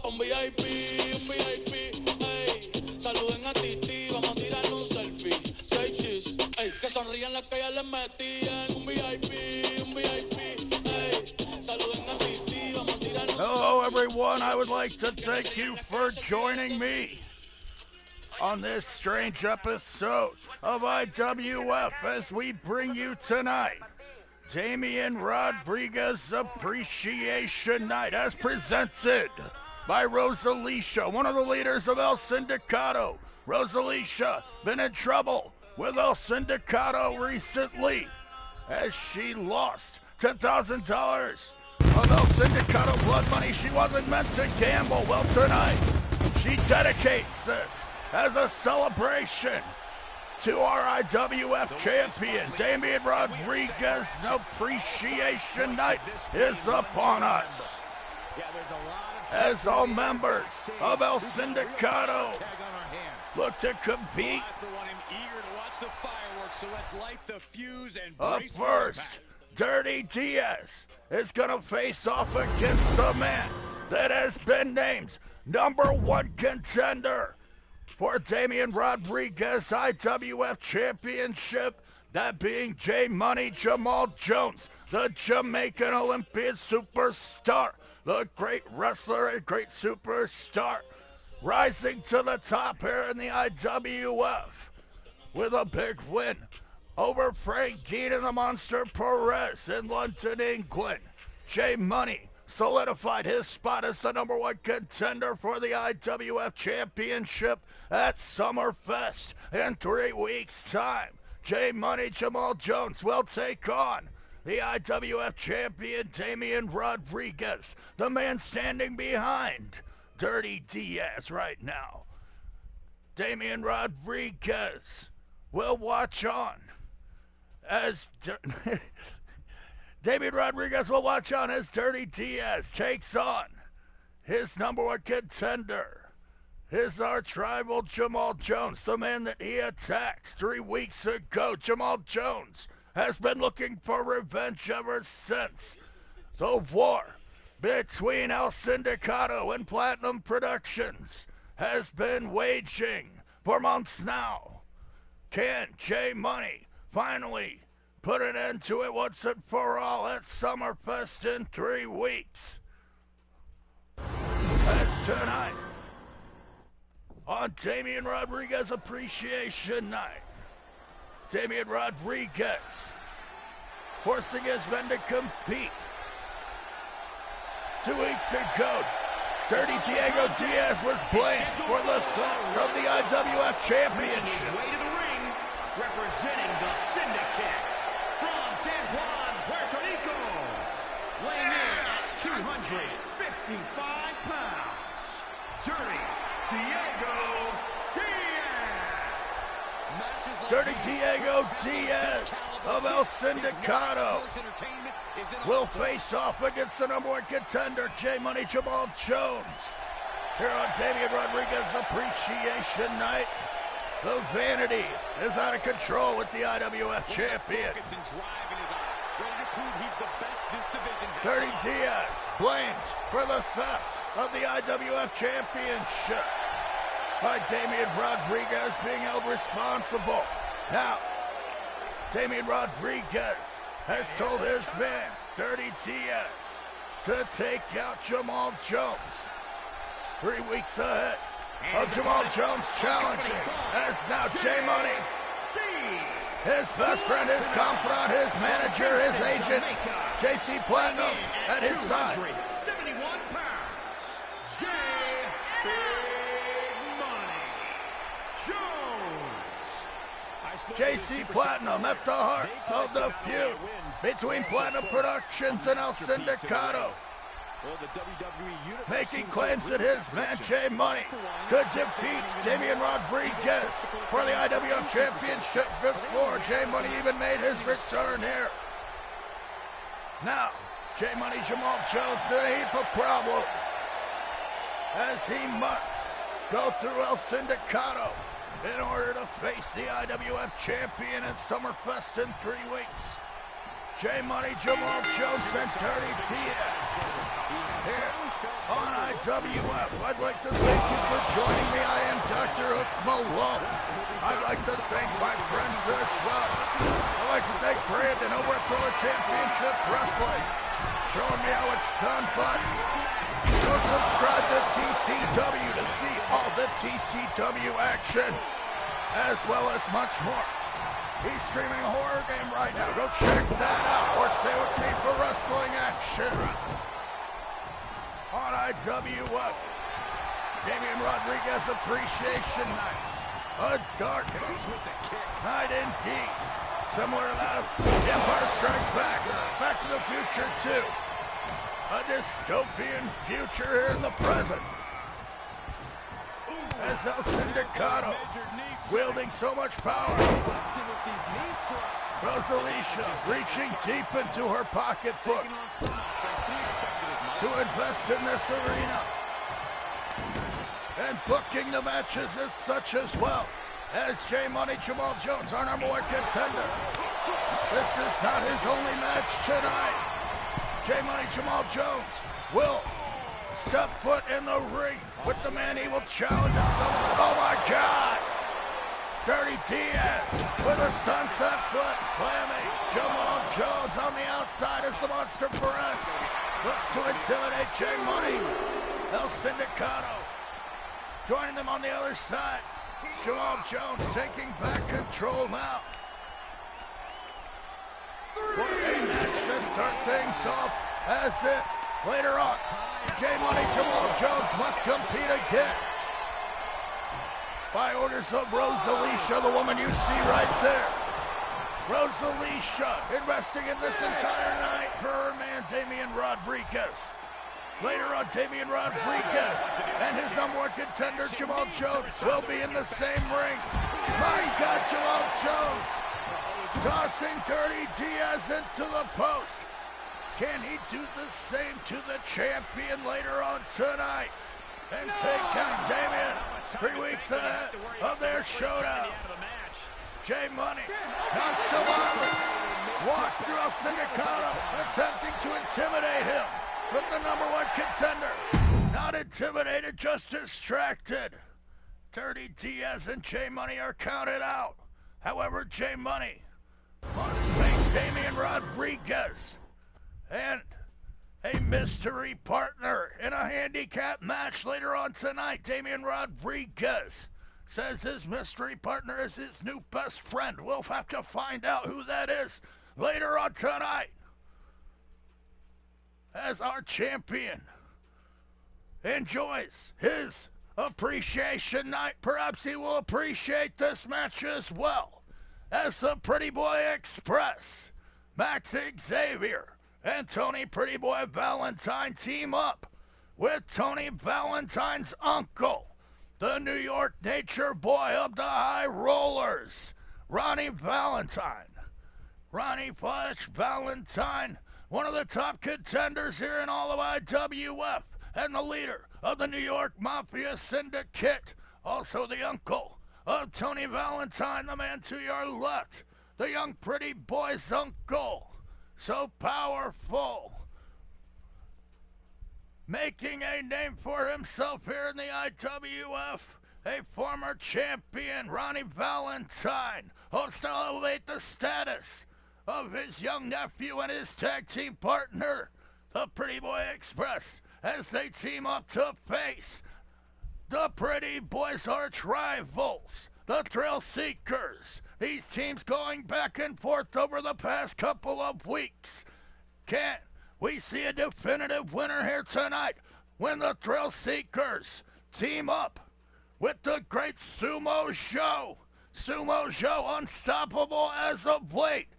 Un VIP, ey. Saluden a Titi, vamos a tirarle un selfie. Seis chis, ey. Que sonrían las que ya les metían. Un VIP, ey. Saluden a Titi, vamos a tirarle un selfie. Hello, everyone. I would like to thank you for joining me on this strange episode of IWF as we bring you tonight Damian Rodriguez Appreciation Night as presented by Rosalicia, one of the leaders of El Sindicato. Rosalicia been in trouble with El Sindicato recently as she lost $10,000 of El Sindicato blood money she wasn't meant to gamble. Well, tonight she dedicates this as a celebration to our IWF champion. Damian Rodriguez Appreciation Night is upon us as all members of El Sindicato look to compete. Up first, Dirty Diaz is going to face off against the man that has been named #1 contender for Damian Rodriguez IWF Championship, that being J Money Jamal Jones, the Jamaican Olympian superstar, the great wrestler and great superstar, rising to the top here in the IWF with a big win over Frank Guida the Monster Perez in London, England. J Money solidified his spot as the #1 contender for the IWF Championship at Summerfest in 3 weeks' time. J Money Jamal Jones will take on the IWF champion Damian Rodriguez, the man standing behind Dirty Diaz right now. Damian Rodriguez will watch on as Damian Rodriguez will watch on as Dirty Diaz takes on his #1 contender, his arch-rival Jamal Jones, the man that he attacked 3 weeks ago. Jamal Jones has been looking for revenge ever since the war between El Sindicato and Platinum Productions has been waging for months now. Can J Money finally put an end to it once and for all at Summerfest in 3 weeks? As tonight, on Damian Rodriguez Appreciation Night, Damian Rodriguez forcing his men to compete. 2 weeks ago, Dirty Diego Diaz was blamed for the theft of the IWF Championship. Representing the Syndicate from San Juan, Puerto Rico, weighing in at 255 pounds, Dirty Diego Diaz. Dirty Diego Diaz of El Sindicato will face off against the #1 contender, J Money Jamal Jones, here on Damian Rodriguez Appreciation Night. The vanity is out of control with the IWF champion. Dirty Diaz blamed for the theft of the IWF championship by Damian Rodriguez being held responsible. Now, Damian Rodriguez has told his man, Dirty Diaz, to take out Jamal Jones 3 weeks ahead of Jamal Jones challenging as now J Money, his best friend, his confidant, his manager, his agent, JC Platinum at his side. 71 pounds, J Money Jones. JC Platinum at the heart of the feud between Platinum Productions and El Sindicato, making claims that his man J Money could defeat Damian Rodriguez for the IWF Championship before J Money even made his return here. Now, J Money Jamal Jones in a heap of problems as he must go through El Sindicato in order to face the IWF champion at Summerfest in 3 weeks. J Money Jamal Jones and Dirty Diaz here on IWF. I'd like to thank you for joining me. I am DrHooksMalone. I'd like to thank my friends as well. I'd like to thank Brandon over at Pro Championship Wrestling, showing me how it's done, but go subscribe to TCW to see all the TCW action, as well as much more. He's streaming a horror game right now. Go check that out, or stay with me for wrestling action on IWF. Damian Rodriguez Appreciation Night. A dark night indeed. Similar to that of Empire Strikes Back, Back to the Future 2. A dystopian future here in the present. As El Sindicato, wielding so much power. Rosalicia reaching deep into her pocketbooks to invest in this arena. And booking the matches as such as well as J Money Jamal Jones, our number one contender. This is not his only match tonight. J Money Jamal Jones will step foot in the ring with the man he will challenge and summon. Oh my God! Dirty Diaz with a sunset foot slamming Jamal Jones on the outside as the Monster Perez looks to intimidate J Money. El Sindicato joining them on the other side. Jamal Jones taking back control now. What a match to start things off as it later on. J Money Jamal Jones must compete again. By orders of Rosalicia, the woman you see right there. Rosalicia investing in this entire night for her man Damian Rodriguez. Later on, Damian Rodriguez and his number one contender Jamal Jones will be in the same ring. My God, Jamal Jones tossing Dirty Diaz into the post. Can he do the same to the champion later on tonight and take out Damian 3 weeks ahead of their showdown? J Money nonchalantly walks through El Sindicato, attempting to intimidate him, but the number one contender not intimidated, just distracted. Dirty Diaz and J Money are counted out. However, J Money must face Damian Rodriguez and a mystery partner in a handicap match later on tonight. Damian Rodriguez says his mystery partner is his new best friend. We'll have to find out who that is later on tonight, as our champion enjoys his appreciation night. Perhaps he will appreciate this match as well, as the Pretty Boy Express, Max Xavier, and Tony Pretty Boy Valentine team up with Tony Valentine's uncle, the New York nature boy of the High Rollers, Ronnie Valentine. Ronnie Flash Valentine, one of the top contenders here in all of IWF, and the leader of the New York Mafia Syndicate. Also the uncle of Tony Valentine, the man to your left, the young pretty boy's uncle. So powerful, making a name for himself here in the IWF, a former champion, Ronnie Valentine, hopes to elevate the status of his young nephew and his tag team partner, the Pretty Boy Express, as they team up to face the Pretty Boys' arch rivals, the Thrill Seekers. These teams going back and forth over the past couple of weeks. Can we see a definitive winner here tonight when the Thrill Seekers team up with the great Sumo Joe? Sumo Joe, unstoppable as of late.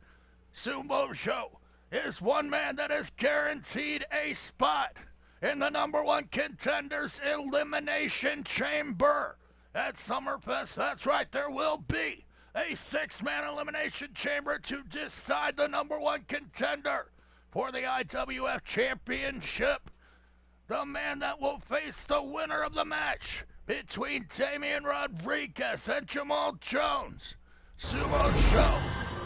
Sumo Joe is one man that is guaranteed a spot in the number one contenders elimination chamber at Summerfest. That's right, there will be a 6-man elimination chamber to decide the number one contender for the IWF Championship. The man that will face the winner of the match between Damian Rodriguez and Jamal Jones. Sumo Joe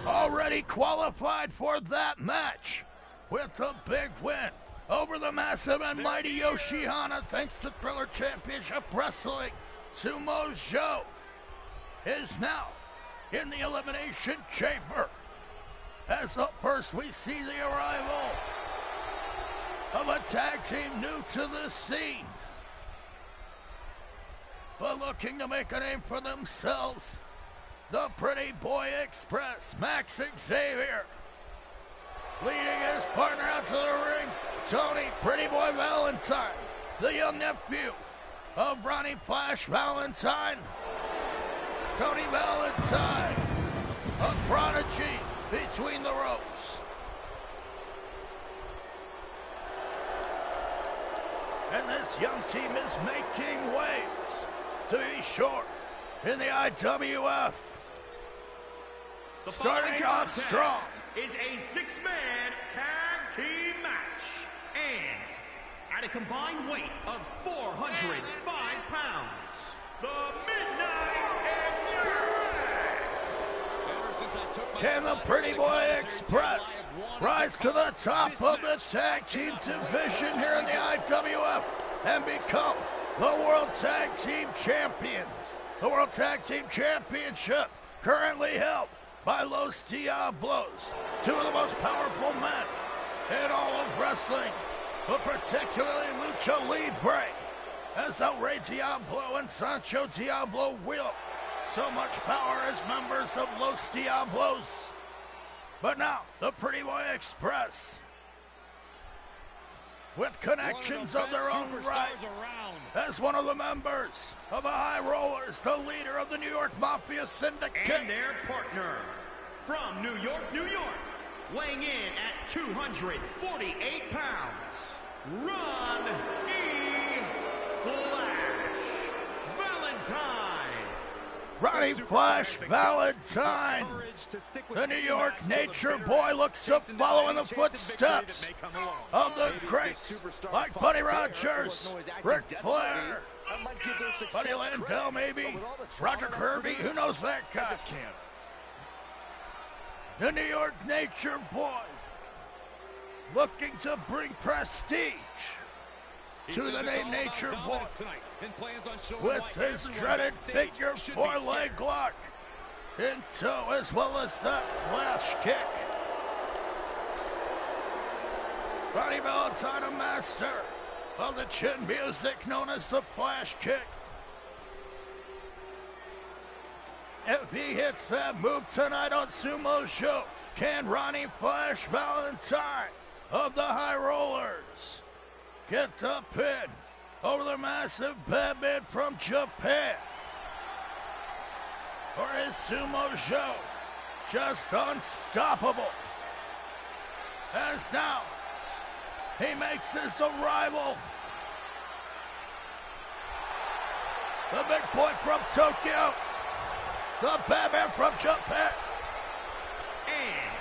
already qualified for that match with a big win over the massive and mighty Yoshihana thanks to Thriller Championship Wrestling. Sumo Joe is now in the Elimination Chamber. As up first we see the arrival of a tag team new to the scene, but looking to make a name for themselves. The Pretty Boy Express, Max Xavier, leading his partner out to the ring, Tony Pretty Boy Valentine, the young nephew of Ronnie Flash Valentine. Tony Valentine, a prodigy between the ropes. And this young team is making waves, to be sure, in the IWF. Starting off strong is a 6-man tag team match, and at a combined weight of 405 pounds, the Midnight Express. Can the Pretty Boy Express rise to the top of the tag team division here in the IWF and become the World Tag Team Champions? The World Tag Team Championship currently held by Los Diablos, two of the most powerful men in all of wrestling, but particularly Lucha Libre, as El Rey Diablo and Sancho Diablo wield so much power as members of Los Diablos. But now, the Pretty Boy Express, with connections of their own right, as one of the members of the High Rollers, the leader of the New York Mafia Syndicate. And their partner from New York, New York, weighing in at 248 pounds, Ron E. Flash Valentine. Ronnie Flash Valentine, the New York Nature Boy, looks to follow in the footsteps of the greats like Buddy Rogers, Ric Flair, Buddy Landell maybe, Roger Kirby, who knows that guy? The New York Nature Boy, looking to bring prestige to the name Nature Boy, with his dreaded figure 4-leg lock in tow, as well as that flash kick. Ronnie Valentine, a master of the chin music known as the flash kick. If he hits that move tonight on Sumo Show, can Ronnie Flash Valentine of the High Rollers get the pin over the massive bad man from Japan? Or is Sumo Joe just unstoppable? As now, he makes his arrival. The big boy from Tokyo, the bad man from Japan. And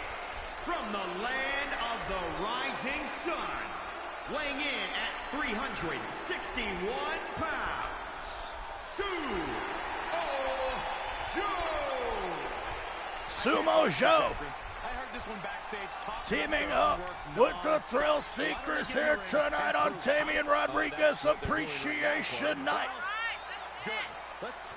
from the land of the rising sun, weighing in at 361 pounds, Sumo Joe, teaming up with the Thrill Seekers here tonight on Damian Rodriguez Appreciation Night.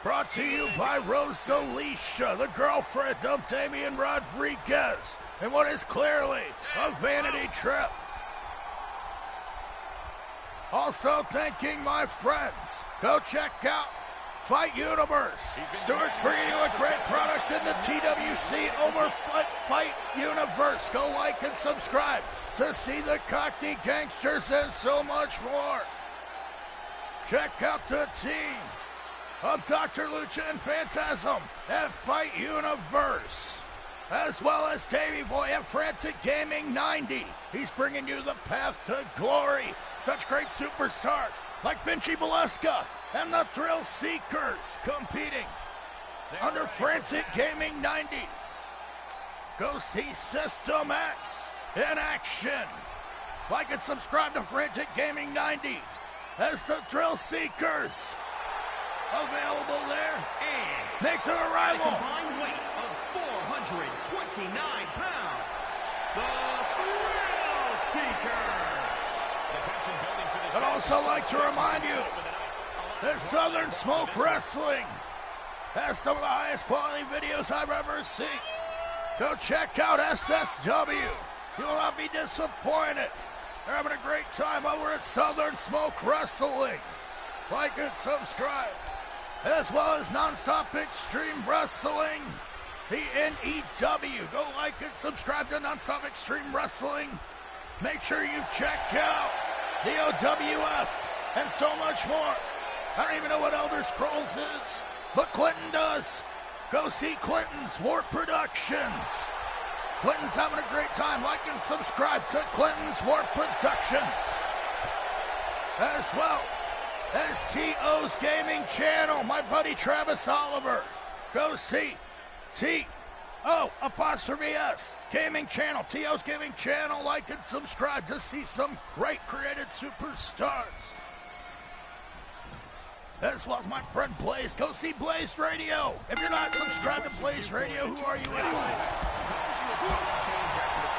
Brought to you by Rosalicia, the girlfriend of Damian Rodriguez, and what is clearly a vanity trip. Also thanking my friends. Go check out Fight Universe. Stuart's bringing you a great product in the TWC over Fight Universe. Go like and subscribe to see the Cockney Gangsters and so much more. Check out the team of Dr. Lucha and Phantasm at Fight Universe, as well as Davey Boy at Frantic Gaming 90. He's bringing you the path to glory. Such great superstars like Vinci Valeska and the Thrill Seekers competing under Frantic Gaming 90. Go see System X in action. Like and subscribe to Frantic Gaming 90 as the Thrill Seekers available there. And make their arrival. A combined weight of 429 pounds, the Thrill Seekers. I'd also like to remind you that Southern Smoke Wrestling has some of the highest quality videos I've ever seen. Go check out SSW. You will not be disappointed. They're having a great time over at Southern Smoke Wrestling. Like and subscribe. As well as Nonstop Extreme Wrestling, the NEW. Go like and subscribe to Nonstop Extreme Wrestling. Make sure you check out the OWF and so much more. I don't even know what Elder Scrolls is, but Clinton does. Go see Clinton's War Productions. Clinton's having a great time. Like and subscribe to Clinton's War Productions. As well as T.O.'s Gaming Channel, my buddy Travis Oliver. Go see T.O.'S Gaming Channel, T.O.'s Gaming Channel. Like and subscribe to see some great created superstars. As well as my friend Blaze. Go see Blaze Radio. If you're not subscribed to Blaze Radio, who are you anyway?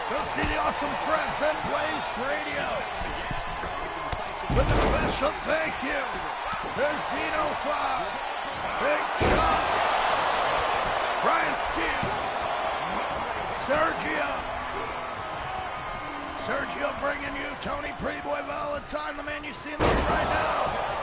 Go see the awesome friends at Blaze Radio. With a special thank you to Xenophobe, Big Chuck, Brian Steele, Sergio bringing you Tony Pretty Boy Valentine, the man you see in the ring right now.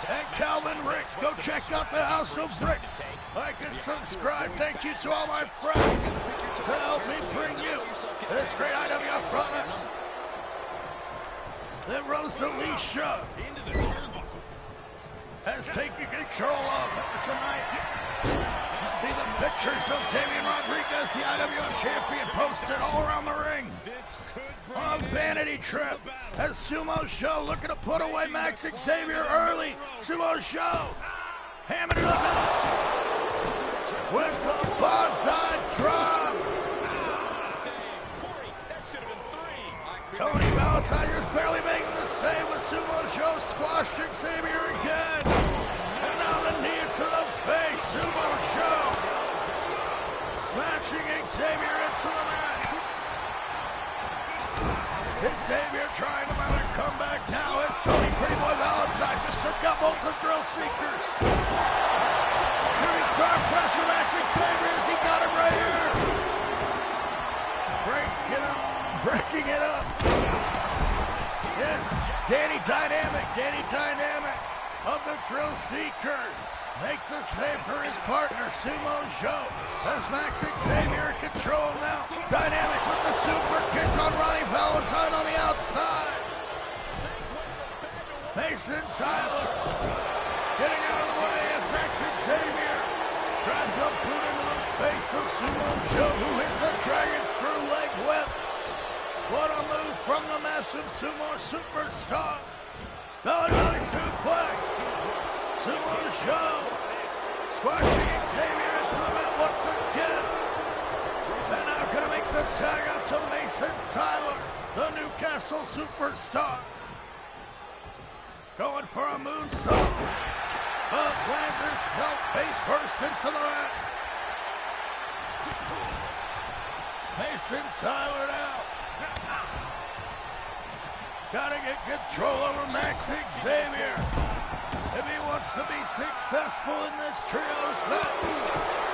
And Calvin Ricks. Go check out the House of Bricks. Like and subscribe. Thank you to all my friends to help me bring you this great IWF product that Rosalicia has taken control of tonight. You see the pictures of Damian Rodriguez, the IWF champion, posted all around the ring. On a vanity trip as Sumo Show looking to put away Max Xavier early. Sumo Show hamming it up with the bonsai drop. Tony Valentine is barely making the save with Sumo Show squashing Xavier again. And now the knee to the face. Sumo Show smashing Xavier into the mat. Xavier trying to mount a comeback now as Tony Pretty Boy Valentine just took out both the Thrill Seekers. Shooting star pressure Max Xavier as he got him right here. Breaking it up. Yeah, Danny Dynamic of the Thrill Seekers makes a save for his partner, Sumo Show, as Max Xavier in control now. Dynamic with the super kick on Ronnie Valentine on the outside. Mason Tyler getting out of the way as Max Xavier drives a boot into the face of Sumo Show, who hits a dragon screw leg whip. What a move from the massive Sumo superstar. Belly suplex. Sumo Show squashing Xavier into the mat once again. And now going to make the tag out to Mason Tyler, the Newcastle superstar. Going for a moonsault. But lands his belt face first into the mat. Mason Tyler now. Gotta get control over Max Xavier if he wants to be successful in this trios match.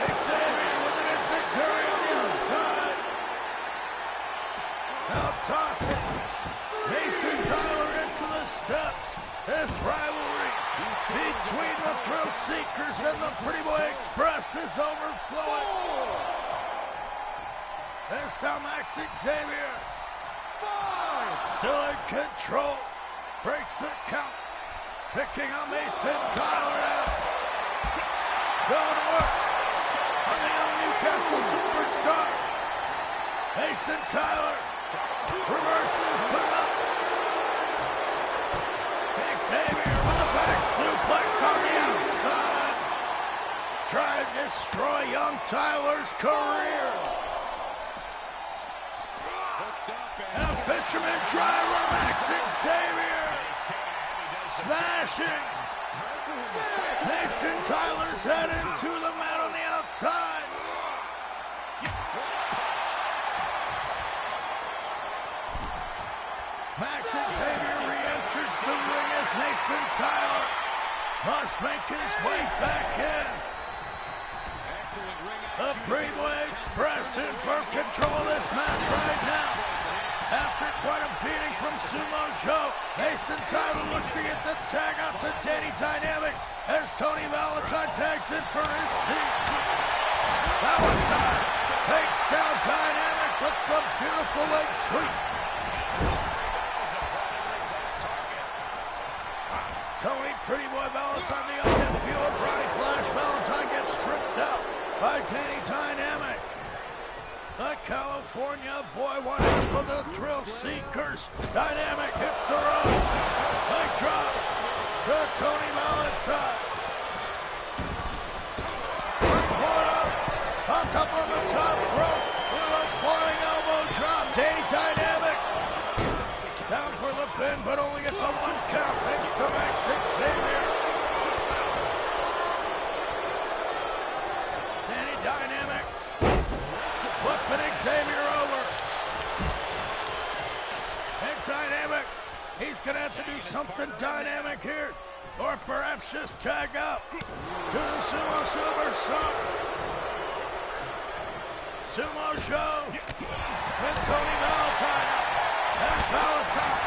Xavier with an instant curry on the outside. Now tossing Mason Tyler into the steps. This rivalry between the Thrill Seekers and the Pretty Boy Express is overflowing. This now Max Xavier. Still in control. Breaks the count. Picking on Mason Tyler out. Going to work on the young Newcastle superstar. Mason Tyler reverses, but up. Xavier with a back suplex on the outside. Trying to destroy young Tyler's career. And a fisherman driver, Max Xavier. Smashing. Mason Tyler's head into the mat on the outside. Max Xavier re-enters the ring as Mason Tyler must make his way back in. The Freeway Express in firm control of this match right now. After quite a beating from Sumo Joe, Mason Tyler looks to get the tag out to Danny Dynamic as Tony Valentine tags in for his team. Valentine takes down Dynamic with the beautiful leg sweep. Tony Pretty Boy Valentine, the unhit of Brody Flash Valentine gets stripped out by Danny Dynamic. The California boy, one half of the Thrill Seekers. Dynamic hits the rope. Leg drop to Tony Valentine. Springboard up. Popped up on the top rope with a flying elbow drop. Danny Dynamic down for the pin, but only gets a one count thanks to Max Xavier. Danny Dynamic flipping Xavier over. And Dynamic, he's going to have to do something dynamic here, or perhaps just tag out to the Sumo Silver Sun. Sumo Joe with Tony Valentine. That's Valentine.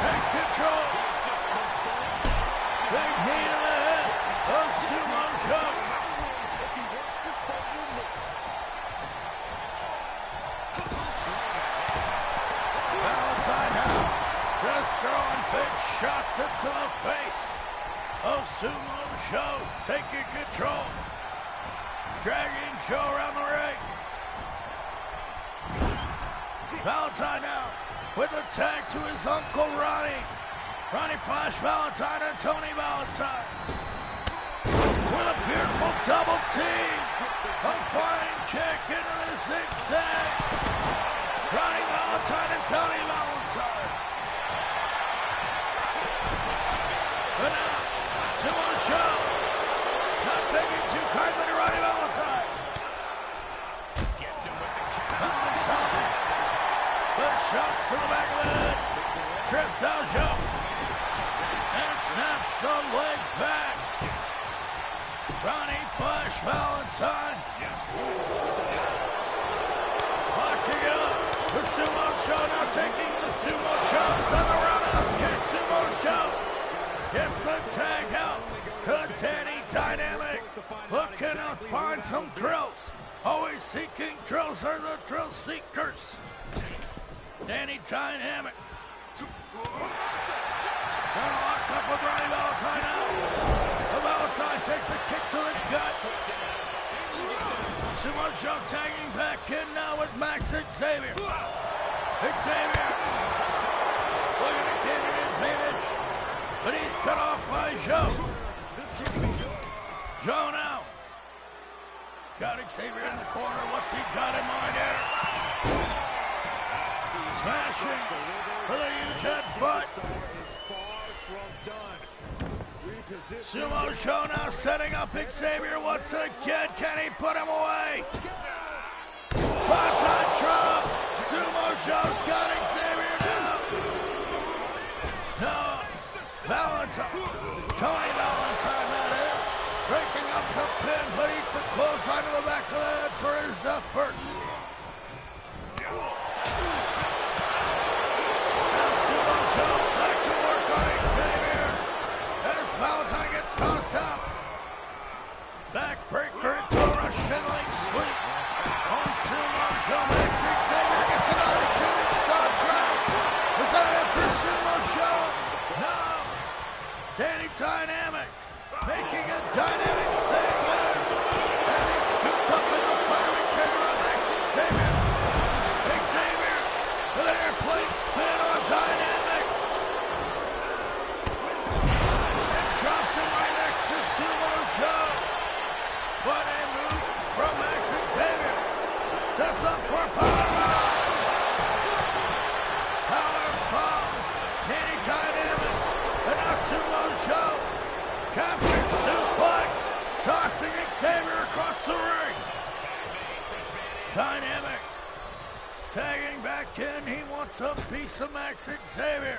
Takes control. Big knee to the head of Sumo Joe. Valentine now just throwing big shots into the face of Sumo Joe, taking control. Dragging Joe around the ring. Valentine now with a tag to his uncle Ronnie. Ronnie Flash Valentine and Tony Valentine. With a beautiful double team. A flying kick into the zigzag. Ronnie Valentine and Tony Valentine. But now, Sumo Joe not taking too kindly to Ronnie Valentine. Valentine. The shots to the back of the head. Trips out Joe. And snaps the leg back. Ronnie Flash Valentine. Locking it up. The Sumo Joe now taking the Sumo Joes on the roundhouse kick. Sumo Joe gets the tag out to Danny Dynamic. Looking to find some thrills. Always seeking thrills are the Thrill Seekers. Danny Dynamic. Gonna lock up with Ronnie Valentine now. The Valentine takes a kick to the gut. Sumo Joe tagging back in now with Max Xavier. Xavier looking to gain an advantage, but he's cut off by Joe. Joe now got Xavier in the corner. What's he got in mind here? Smashing for the huge headbutt. Sumo Joe now setting up Xavier once again. Can he put him away? Bonsai drop. Sumo Joe's got Xavier now. No. Valentine. Tony Valentine, that is. Breaking up the pin, but eats a clothesline to the back of the head for his efforts. Now Sumo Joe back to work on Xavier as Valentine gets tossed out. Backbreaker into a Russian leg sweep on Sumo Joe. Makes Xavier gets another shooting star press. Is that it for Sumo Joe? No. Danny Dynamic making a dynamic save there. And he's scooped up in the firing center of Xavier. Xavier with an airplane spin on Dynamic. And drops him right next to Sumo Joe. What a move from Max Xavier. Sets up for a powerbomb. Powerbombs. Danny Dynamic. And now Sumo Joe. Captured suplex. Tagging back in, he wants a piece of Max Xavier.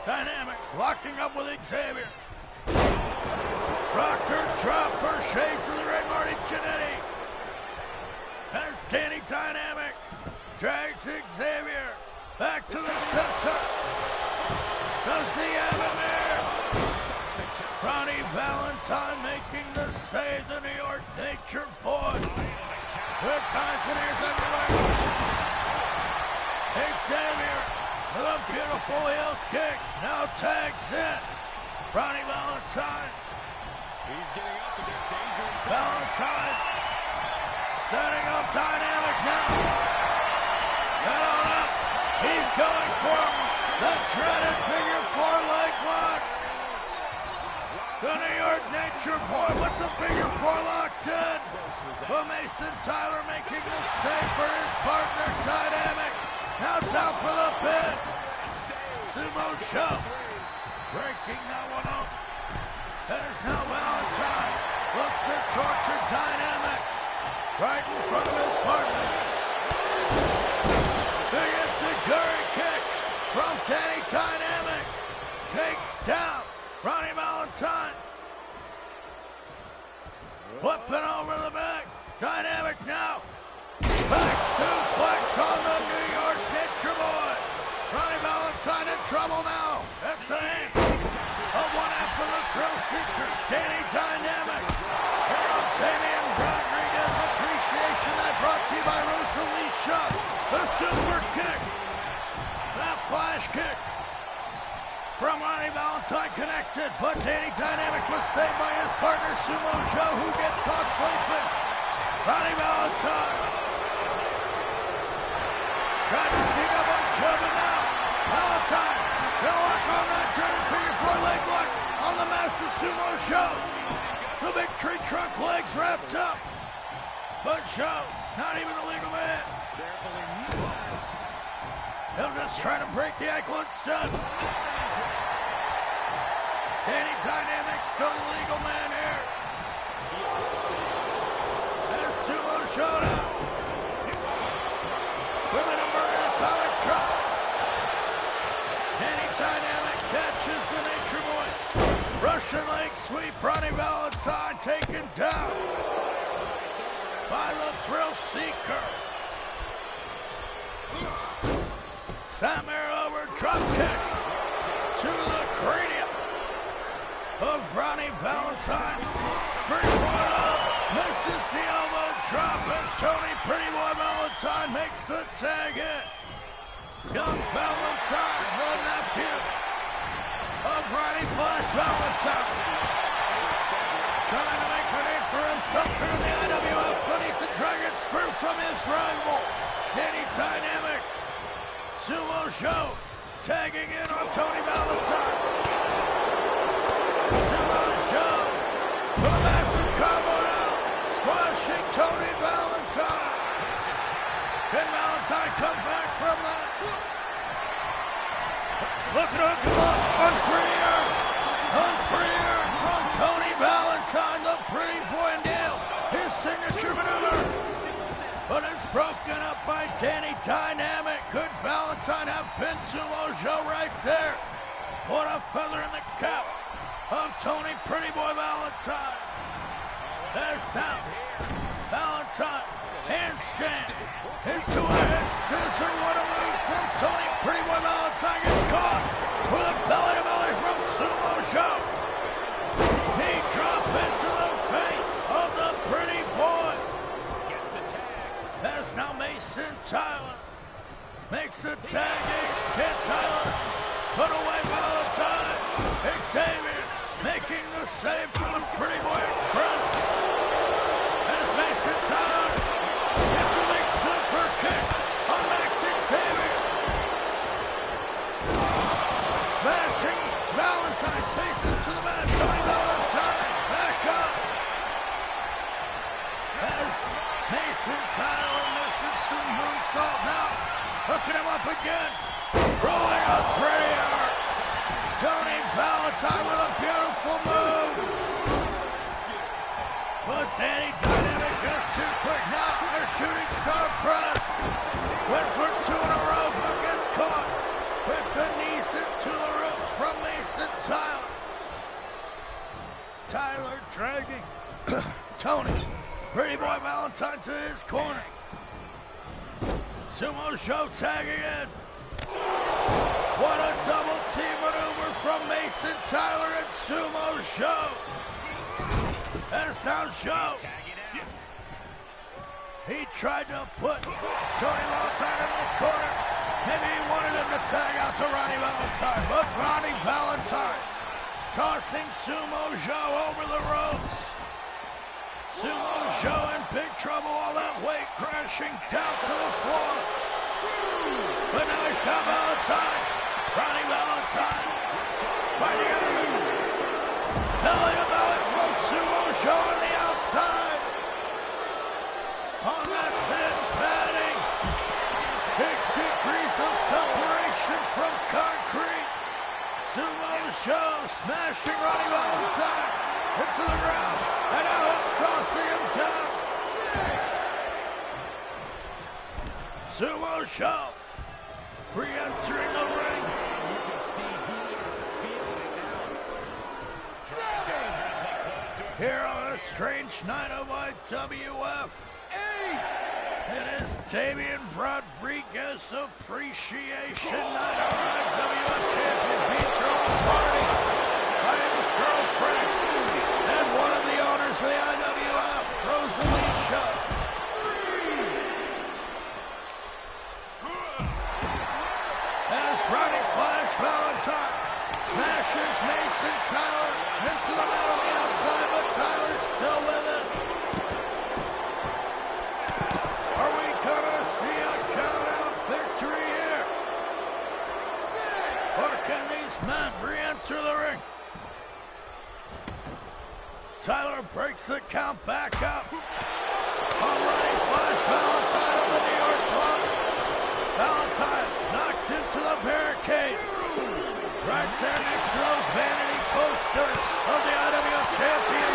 Dynamic, locking up with Xavier. Rocker, dropper, shades of the Red Marty Jannetty. As Danny Dynamic drags Xavier back to the center. Does he have him there? Ronnie Valentine making the save, the New York Nature Boy. With guys and ears everywhere. Xavier with a beautiful heel kick. Now tags in. Ronnie Valentine. He's getting up against danger. Valentine setting up Dynamic now. Head on up. He's going for the dreaded figure 4 leg lock. The New York Nature Boy with the figure 4 locked in. But Mason Tyler making the save for his partner Dynamic. Now down for the pin. Sumo Show breaking that one up. As now Valentine looks to torture Dynamic right in front of his partner. Big Enziguri kick from Danny Dynamic. Takes down Ronnie Valentine. Whipping over the back. Dynamic now. Back suplex on the New York Nature Boy. Ronnie Valentine in trouble now at the hands of one half of the Thrill Seekers. Danny Dynamic. Here on Damian Rodriguez Appreciation Night brought to you by Rosalicia. The super kick. That flash kick from Ronnie Valentine connected, but Danny Dynamic was saved by his partner Sumo Joe, who gets caught sleeping. Ronnie Valentine trying to sneak up on Chubbin now. Valentine gonna lock on that dreaded figure 4 leg lock on the massive Sumo Joe. The big tree trunk legs wrapped up, but Joe, not even a legal man. He'll just try to break the ankle instead. Danny Dynamic still the legal man here. As Sumo Showdown with an inverted atomic drop. Danny Dynamic catches the Nature Boy. Russian leg sweep. Ronnie Valentine taken down by the Thrill Seeker. Samir over drop kick to the cranium of Ronnie Valentine. Springboard up, misses the elbow drop as Tony Pretty Boy Valentine makes the tag in. Young Valentine, the nephew of Ronnie Flash Valentine. Trying to make a name for himself here in the IWF, but he's a dragon screw from his rival, Danny Dynamic. Sumo Show tagging in on Tony Valentine. Sumo Show with a massive combo now, squashing Tony Valentine. Can Valentine come back from that? Look at him, come on, unfreer from Tony Valentine, the Pretty Boy nail, his signature maneuver. But it's broken up by Danny Dynamic. Could Valentine have pinned Sumo Joe right there? What a feather in the cap of Tony Pretty Boy Valentine. There's now Valentine handstand into a head scissor. What a move from Tony Pretty Boy Valentine. Gets caught with a belly to belly from Sumo Joe. He dropped into the face of the Pretty Boy. As now Mason Tyler makes the tagging. Can Tyler put away Valentine? Xavier making the save for the Pretty Boy Express. As Mason Tyler gets a big super kick on Max Xavier. Smashing Valentine's face into the mat. Tony Valentine back up. As Mason Tyler misses the moonsault now. Hooking him up again. Rolling up pretty hard. Tony Valentine with a beautiful move. But Danny Dynamic just too quick. Now a shooting star press. Went for 2 in a row, but gets caught with the knees into the ropes from Mason Tyler. Tyler dragging Tony. Pretty Boy Valentine to his corner. Sumo Show tagging in. What a double team maneuver from Mason Tyler and Sumo Show. That's now Show. He tried to put Tony Valentine in the corner. Maybe he wanted him to tag out to Ronnie Valentine, but Ronnie Valentine tossing Sumo Show over the ropes. Sumo Show in big trouble, all that weight crashing down to the floor. But now he's got Valentine. Ronnie Valentine fighting out. Belly to belly from Sumo Show on the outside. On that thin padding. 6 degrees of separation from concrete. Sumo Show smashing Ronnie Valentine into the ground. And now tossing him down. 6. Sumo Show re-entering the ring. You can see he is feeling it now. 7. Here on a strange night of IWF. 8. It is Damian Rodriguez Appreciation Night. Our IWF champion being thrown a party by his girlfriend and one of the owners of the IWF, Rosalie Show. 3. As Ronnie Flash Valentine smashes Mason Tyler into the mat on the outside, but Tyler's still with it. Are we gonna see a count-out victory here? 6. Or can these men re-enter the ring? Tyler breaks the count back up. Already Flash Valentine on the New York block. Valentine knocked into the barricade. Right there next to those vanity posters of the IWF champion.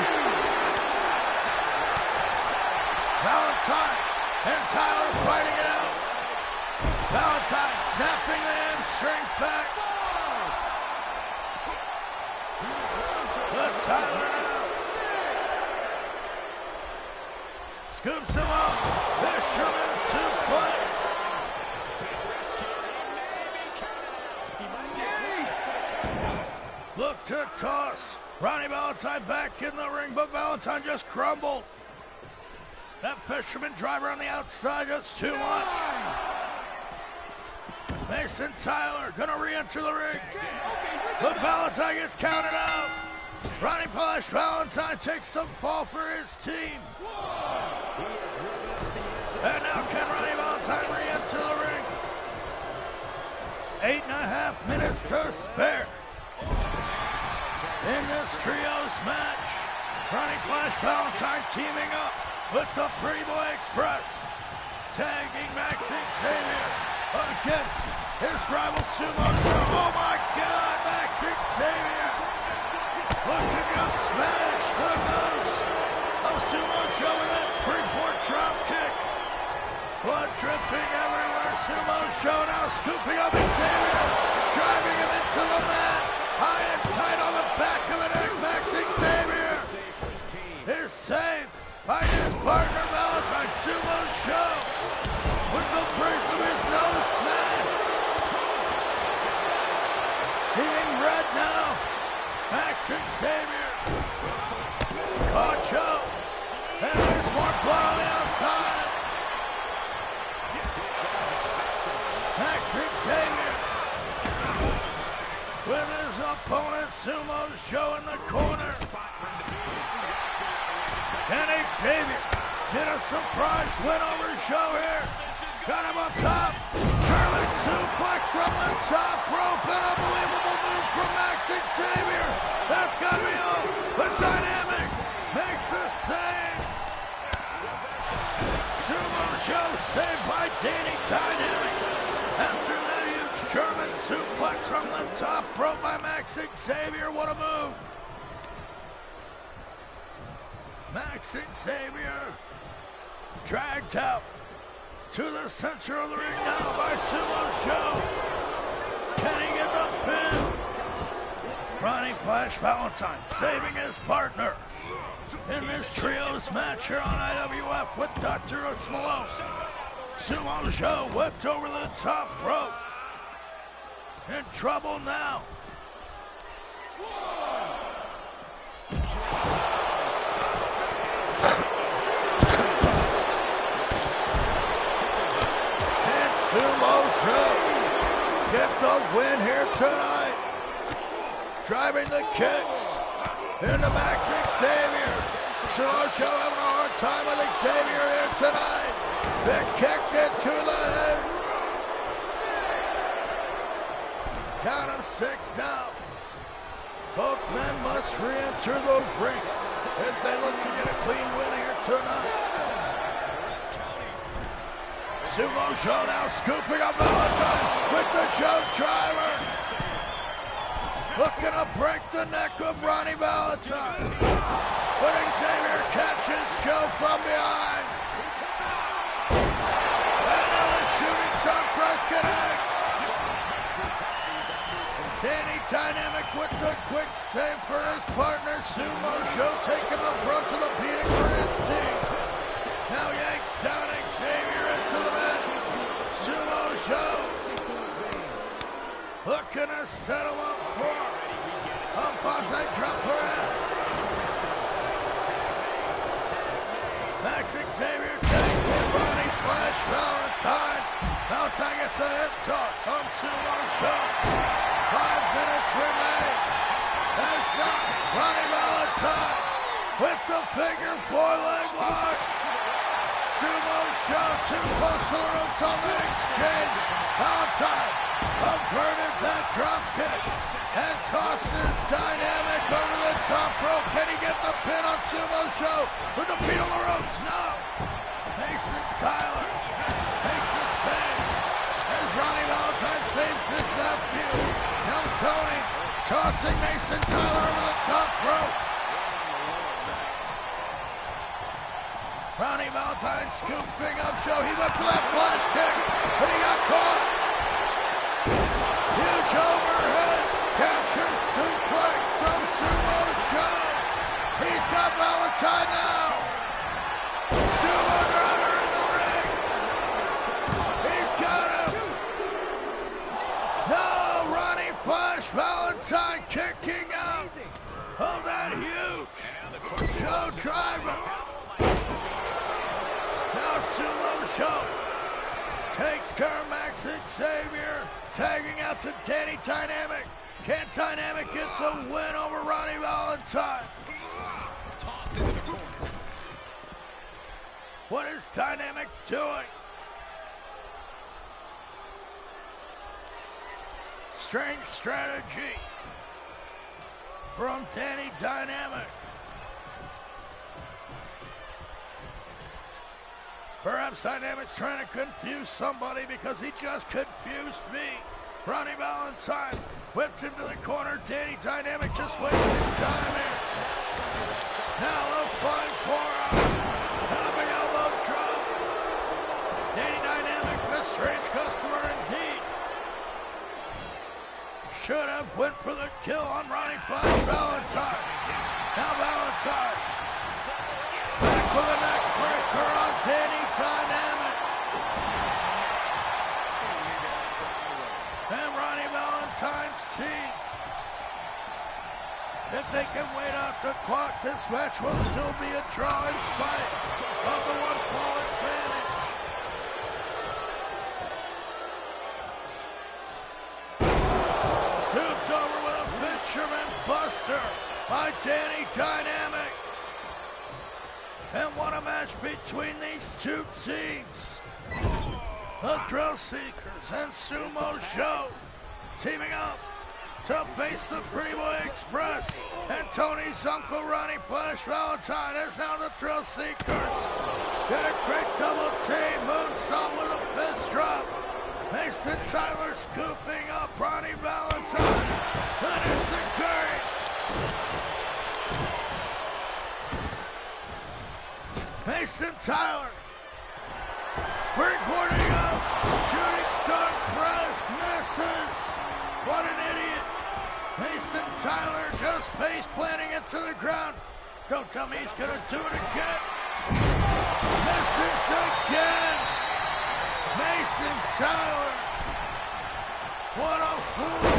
Valentine and Tyler fighting it out. Valentine snapping the hamstring back. But Tyler now scoops him up. Fisherman suplex. Look to toss. Ronnie Valentine back in the ring, but Valentine just crumbled. That fisherman driver on the outside, just too much. Mason Tyler gonna re-enter the ring. But Valentine gets counted out. Ronnie Flash Valentine takes some fall for his team. And now can Ronnie Valentine re-enter the ring? 8.5 minutes to spare. In this trios match, Ronnie Flash Valentine teaming up with the Pretty Boy Express, tagging Max Xavier against his rival Sumo Show. Oh my God, Max Xavier! Look to just smash the nose of Sumo Show with that springboard drop kick. Blood dripping everywhere. Sumo Show now scooping up Xavier, driving him into the mat. High and tight on the back of the neck. Max Xavier is saved by his partner Valentine. Sumo Show with the bridge of his nose smashed. Seeing red now. Max Xavier. Caught Joe. And there's more blood on the outside. Max Xavier with his opponent Sumo Show in the corner. Can Xavier get a surprise win over Show here? Got him up top. German suplex from the top rope. An unbelievable move from Max Xavier. That's got to be all. But Dynamic makes the save. Sumo Show saved by Danny Dynamic. After that huge German suplex from the top rope by Max Xavier. What a move. Max Xavier dragged out to the center of the ring now by Sumo Show. Can he get the pin? Ronnie Flash Valentine saving his partner in this trios match here on IWF with DrHooksMalone. Sumo Show whipped over the top rope. In trouble now. And Sumo Show get the win here tonight. Driving the kicks into Max Xavier. Sumo Show having a hard time with Xavier here tonight. Big kick into the head. Count of 6 now. Both men must re-enter the ring if they look to get a clean win here tonight. Sumo Show now scooping up Valentine with the choke driver. Looking to break the neck of Ronnie Valentine. But Xavier catches Joe from behind. And now the shooting star press connects. Danny Dynamic with the quick save for his partner. Sumo Show taking the brunt of the beating for his team. Now yanks down Xavier into the mat. Sumo Show looking to set him up for a bonsai drop for it. Max Xavier takes it. Ronnie Flash Valentine. Valentine gets a hip toss on Sumo Show. 5 minutes remain. There's not Ronnie Valentine with the figure 4-leg lock. Sumo Show too close to the ropes on that exchange. Valentine averted that drop kick and tosses Dynamic over the top rope. Can he get the pin on Sumo Show with the feet on the ropes? No. Mason Tyler makes a save as Ronnie Valentine saves his nephew. Young Tony tossing Mason Tyler over the top rope. Ronnie Valentine scooping up Show. He went for that flash kick, but he got caught. Huge overhead. Captured suplex from Sumo Show. He's got Valentine now. Sumo driver in the ring. He's got him. No, Ronnie Flash Valentine kicking out of that huge Show driver. Now Sumo Show takes care of Max Xavier, tagging out to Danny Dynamic. Can Dynamic get the win over Ronnie Valentine? What is Dynamic doing? Strange strategy from Danny Dynamic. Perhaps Dynamic's trying to confuse somebody because he just confused me. Ronnie Valentine whipped him to the corner. Danny Dynamic just wasting time here. Now a flying forearm and a big elbow drop. Danny Dynamic, the strange customer indeed. Should have went for the kill on Ronnie Flash Valentine. Now Valentine back for the neck breaker on Danny Dynamic. And Ronnie Valentine's team, if they can wait out the clock, this match will still be a draw in spite of the 1-fall advantage. Scooped over with a Fisherman Buster by Danny Dynamic. And what a match between these two teams. The Thrill Seekers and Sumo Show teaming up to face the Pretty Boy Express. And Tony's uncle Ronnie Flash Valentine is now the Thrill Seekers. Get a great double team. Moonsault with a fist drop. Mason Tyler scooping up Ronnie Valentine. And it's a curry. Mason Tyler. Springboarding up. Shooting star press. Misses. What an idiot. Mason Tyler just face planting it to the ground. Don't tell me he's going to do it again. Misses again. Mason Tyler. What a fool.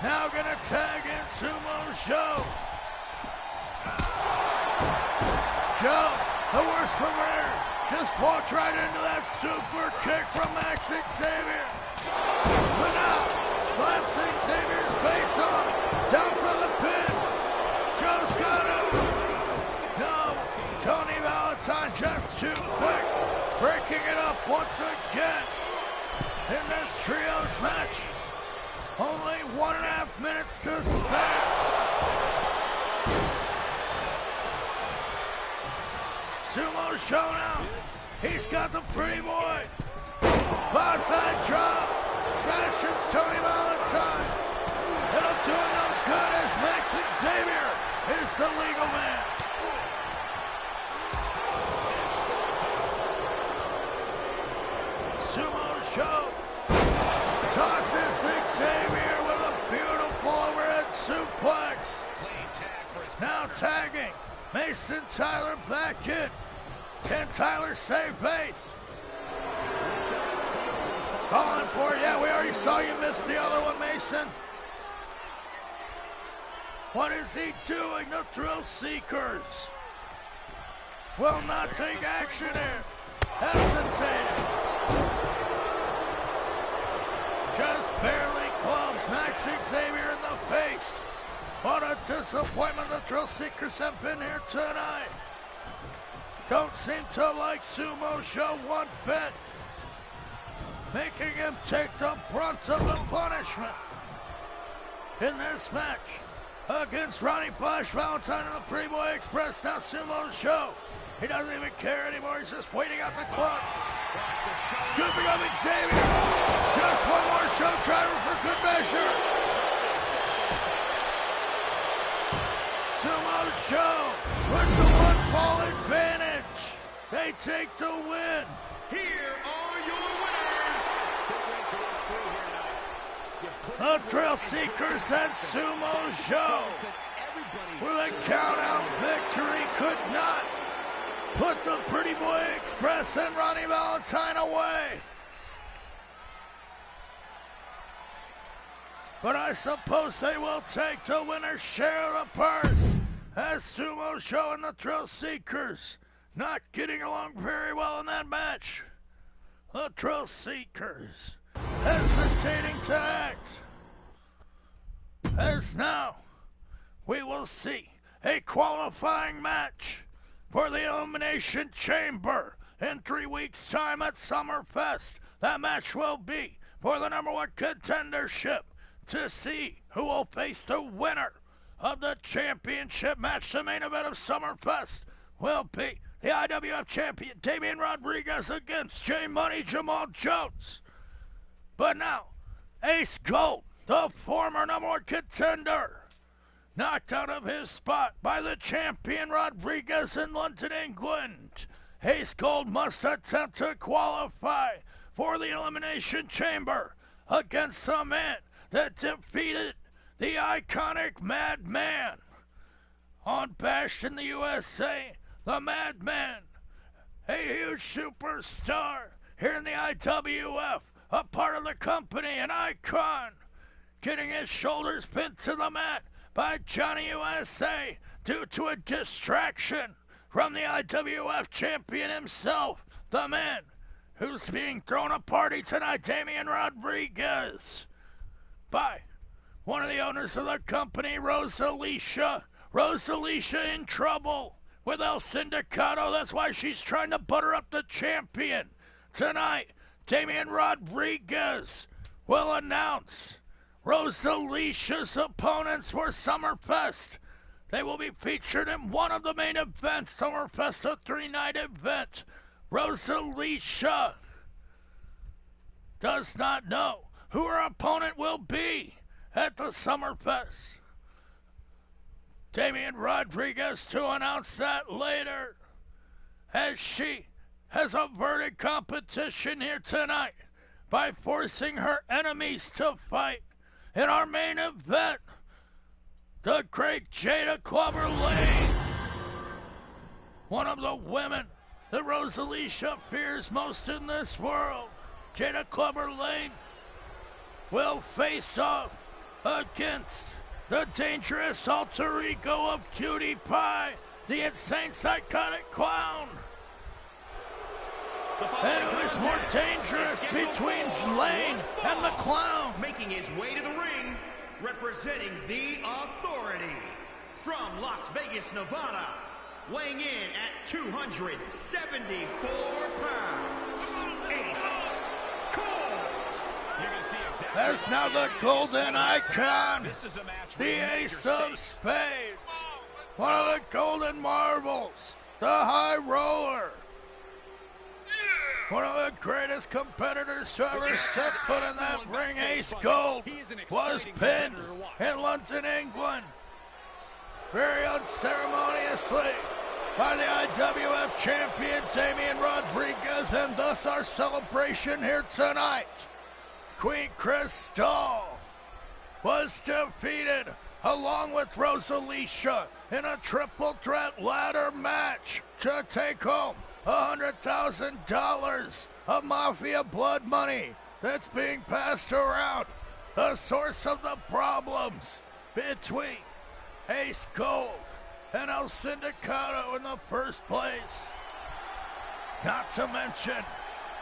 Now going to tag in Sumo Joe. Joe, the worst from where? Just walked right into that super kick from Max Xavier. But now, slaps Xavier's face off. Down for the pin. Joe's got him. No, Tony Valentine just too quick. Breaking it up once again in this trios match. Only 1.5 minutes to spare. Sumo Showdown. He's got the pretty boy. Bonsai drop. Smashes Tony Valentine. It'll do him no good as Max Xavier is the legal man. Sumo Show tosses Xavier with a beautiful overhead suplex. Now tagging. Mason Tyler back in. Can Tyler save face? Calling for it. Yeah, we already saw you miss the other one, Mason. What is he doing? The Thrill Seekers will not take action here. Hesitating. Just barely clubs Max Xavier in the face. What a disappointment the Thrill Seekers have been here tonight. Don't seem to like Sumo Show one bit. Making him take the brunt of the punishment. In this match, against Ronnie Flash Valentine and the Pretty Boy Express, now Sumo Show. He doesn't even care anymore, he's just waiting out the clock. Scooping up Xavier. Just one more show driver for good measure. Sumo Show with the one-ball advantage. They take the win. Here are your winners. The Thrill Seekers and Sumo Show with a count-out victory could not put the Pretty Boy Express and Ronnie Valentine away. But I suppose they will take the winner's share of the purse as Sumo Show and the Thrill Seekers not getting along very well in that match. The Thrill Seekers hesitating to act. As now, we will see a qualifying match for the Elimination Chamber in 3 weeks' time at Summerfest. That match will be for the #1 contendership to see who will face the winner of the championship match. The main event of Summerfest will be the IWF champion Damian Rodriguez against J Money Jamal Jones. But now, Ace Gold, the former #1 contender, knocked out of his spot by the champion Rodriguez in London, England. Ace Gold must attempt to qualify for the Elimination Chamber against the man that defeated the iconic Madman on Bash in the USA. The Madman, a huge superstar here in the IWF, a part of the company, an icon, getting his shoulders pinned to the mat by Johnny USA due to a distraction from the IWF champion himself, the man who's being thrown a party tonight, Damian Rodriguez, by one of the owners of the company, Rosalicia. Rosalicia in trouble with El Sindicato. That's why she's trying to butter up the champion. Tonight, Damian Rodriguez will announce Rosalicia's opponents for Summerfest. They will be featured in one of the main events, Summerfest, a 3-night event. Rosalicia does not know who her opponent will be at the Summerfest. Damian Rodriguez to announce that later, as she has averted competition here tonight by forcing her enemies to fight in our main event. The great Jada Clubber Lane, one of the women that Rosalicia fears most in this world. Jada Clubber Lane will face off against the dangerous alter ego of Cutie Pie, the insane psychotic clown. And who is more dangerous between Lane and the clown? Making his way to the ring, representing the Authority, from Las Vegas, Nevada, weighing in at 274 pounds, Ace Colt. As now the Golden Icon, the Ace of Spades, one of the Golden Marbles, the High Roller, one of the greatest competitors to ever step foot in that ring. Ace Gold was pinned in London, England, very unceremoniously by the IWF champion Damian Rodriguez, and thus our celebration here tonight. Queen Crystal was defeated along with Rosalicia in a triple threat ladder match to take home $100,000 of Mafia blood money that's being passed around. The source of the problems between Ace Gold and El Sindicato in the first place. Not to mention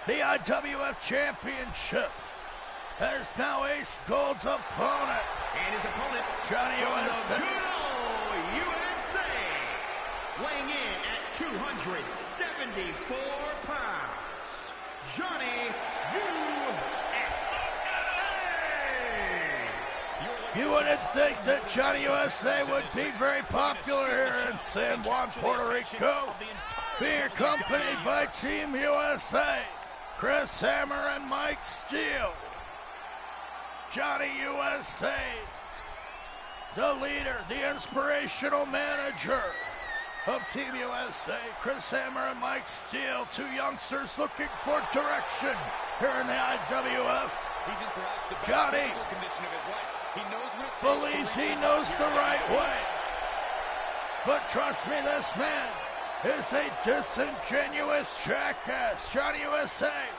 the IWF Championship as now Ace Gold's opponent. And his opponent, Johnny USA. Good old USA, weighing in at 274 pounds, Johnny USA. You wouldn't think that Johnny USA would be very popular here in San Juan, Puerto Rico, being accompanied by Team USA, Chris Hammer and Mike Steele. Johnny USA, the leader, the inspirational manager of Team USA, Chris Hammer and Mike Steele, two youngsters looking for direction here in the IWF. Johnny believes he knows the right way, but trust me, this man is a disingenuous jackass. Johnny USA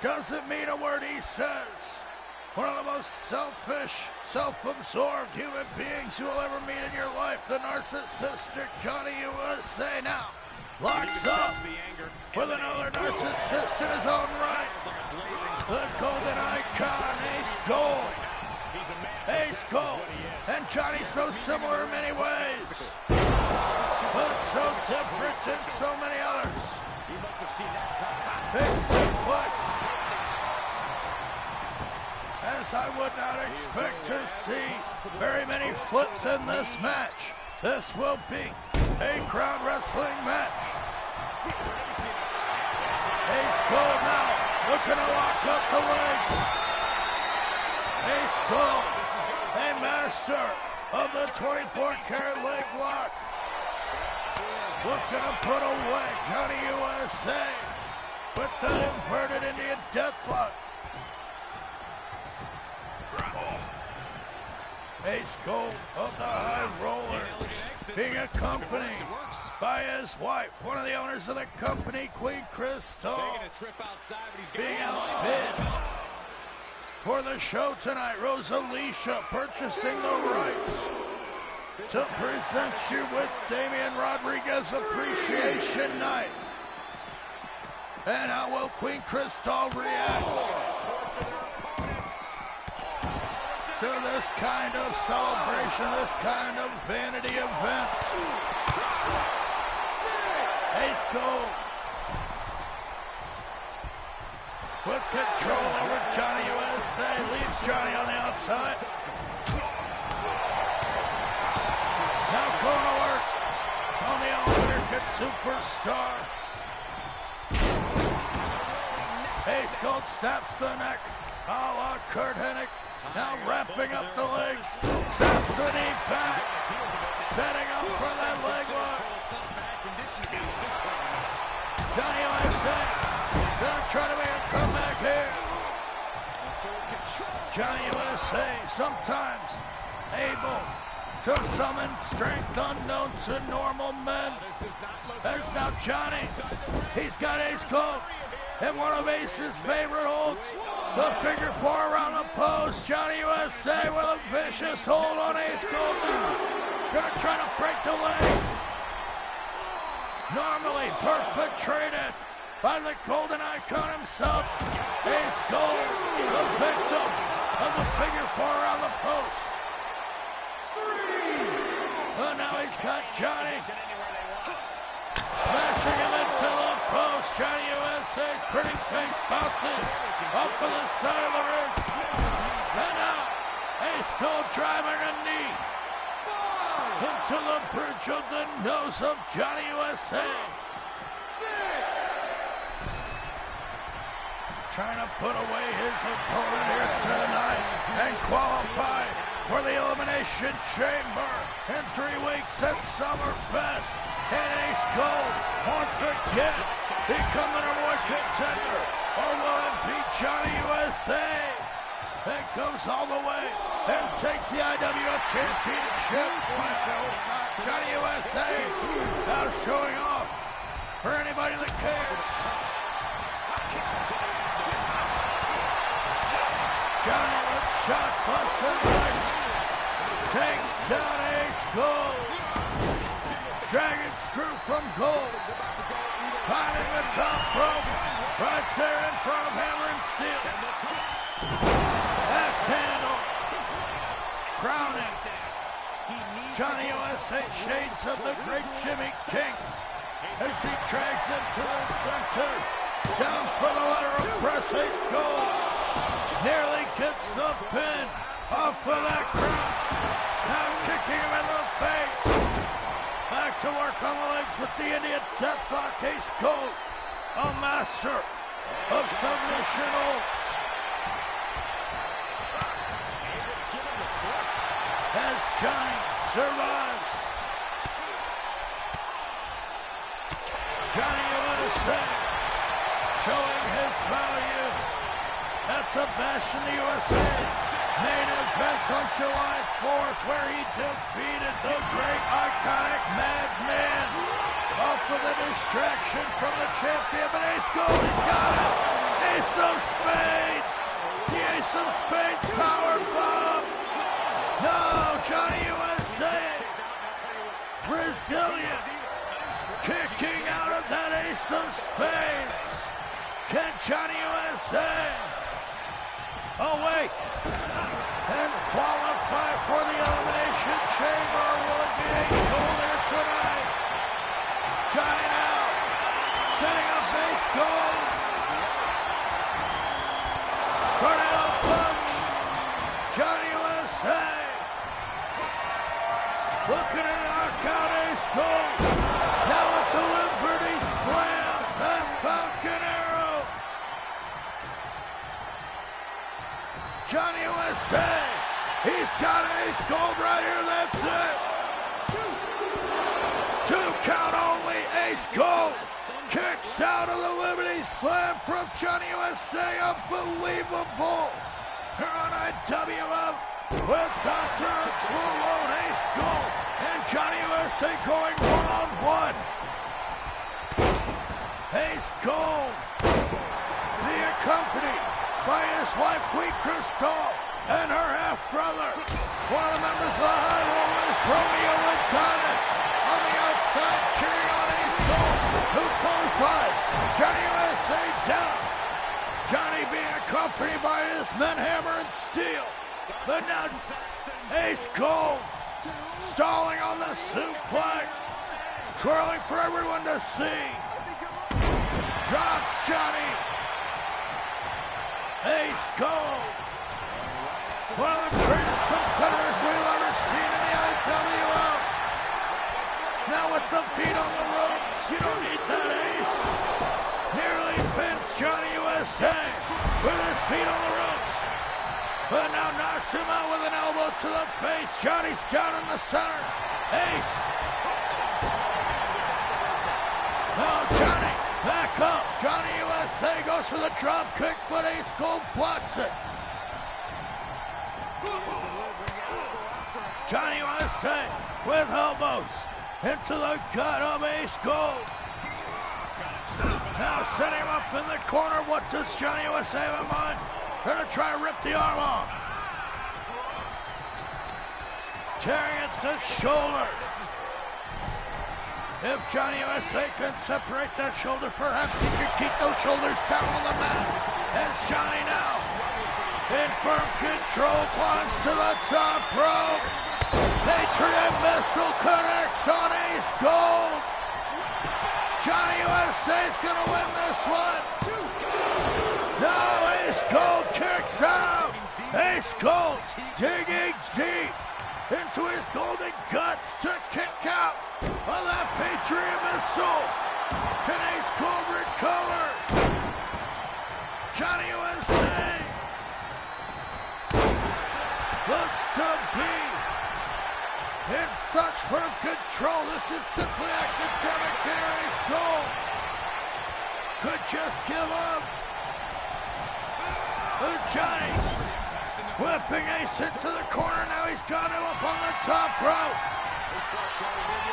doesn't mean a word he says. One of the most selfish, self-absorbed human beings you will ever meet in your life, the narcissistic Johnny USA now locks up with another narcissist in his own right. The Golden Icon, Ace Gold. Ace Gold and Johnny so similar in many ways, but so different in so many others. Big suplex. As I would not expect to see very many flips in this match. This will be a crowd wrestling match. Ace Gold now looking to lock up the legs. Ace Gold, a master of the 24-karat leg lock, looking to put away Johnny USA with that inverted Indian deathlock. Ace Gold of the High Roller being accompanied by his wife, one of the owners of the company, Queen Crystal, being outbid for the show tonight. Rosalicia purchasing the rights to present you with Damian Rodriguez Appreciation Night. And how will Queen Crystal react to this kind of celebration, this kind of vanity event? Ace Gold with control over Johnny USA, leaves Johnny on the outside. Now going to work on the All-American Superstar. Ace Gold snaps the neck, a la Kurt Hennig. Now wrapping up the legs. Snaps the knee back. Setting up for that leg lock. Johnny USA gonna try to make a comeback here. Johnny USA sometimes able to summon strength unknown to normal men. As now Johnny, he's got Ace Cold in one of Ace's favorite holds. The figure four around the post. Johnny USA with a vicious hold on Ace Cold now. Gonna try to break the legs. Normally perpetrated by the Golden Icon himself. Ace Cold, the victim of the figure four around the post. But now he's got Johnny. Smashing him into the post. Johnny USA's pretty face bounces up to the side of the ring. And now Ace Cold driving a knee into the bridge of the nose of Johnny USA. Trying to put away his opponent here tonight and qualify for the Elimination Chamber in 3 weeks at Summerfest. And Ace Cold once again become the #1 contender, or will it be Johnny USA that goes all the way and takes the IWF Championship? Johnny USA now showing off for anybody that cares. Johnny with shots left and right takes down Ace Cold. Dragon screw from Gold. Finding the top rope right there in front of Hammer and Steel. Axe handle. Crowning. Johnny USA shades of the great Jimmy King as he drags him to the center. Down for the ladder of press. Ace Cold nearly gets the pin off of that crown. Now kicking him in the face. Back to work on the legs with the Indian Deathlock. Ace Cold, a master of submission holds. As Johnny survives. Johnny USA showing his value at the Bash in the USA main event on July 4th, where he defeated the great iconic Madman off with a distraction from the champion. But Ace Cold, he's got it. Ace of Spades. The Ace of Spades power bomb. No, Johnny USA resilient, kicking out of that Ace of Spades. Can Johnny USA awake and qualify for the Elimination Chamber? Will it be Ace Cold here tonight? Johnny now setting up Ace Cold. Tornado punch. Johnny USA looking to knock out Ace Cold. Now with the Liberty Slam and Falcon Arrow. Johnny USA, he's got Ace Cold right here, that's it. 2 count only. Ace Cold kicks out of the Liberty Slam from Johnny USA. Unbelievable. Here on IWF with DrHooksMalone, Ace Cold, and Johnny USA going one-on-one. Ace Cold being accompanied by his wife, Queen Crystal, and her half-brother, one of the members of the High Rollers, Romeo Adonis, on the outside cheering on Ace Cold, who clotheslines Johnny USA down. Johnny being accompanied by his men, Hammer and Steel. But now Ace Cold stalling on the suplex, twirling for everyone to see. Drops Johnny. Ace Cold, one of the greatest competitors we've ever seen in the IWF. Now with the feet on the ropes, you don't need that, Ace. Nearly pins Johnny USA with his feet on the ropes. but now knocks him out with an elbow to the face. Johnny's down in the center. Ace. Now Johnny back up. Johnny USA goes for the drop kick, but Ace Gold blocks it. Johnny USA with elbows into the gut of Ace Gold. Now setting him up in the corner. What does Johnny USA have in mind? Gonna try to rip the arm off. Tearing at the shoulder. If Johnny USA can separate that shoulder, perhaps he could keep those shoulders down on the mat. As Johnny now in firm control, climbs to the top rope. Patriot Missile connects on Ace Gold. Johnny USA's gonna win this one. No, Ace Gold kicks out. Ace Gold digging deep into his golden guts to kick out of that Patriot Missile. Can Ace Gold recover? Johnny USA looks to be in such firm control. This is simply academic here. Ace Gold could just give up. Johnny whipping Ace into the corner. Now he's got him up on the top rope.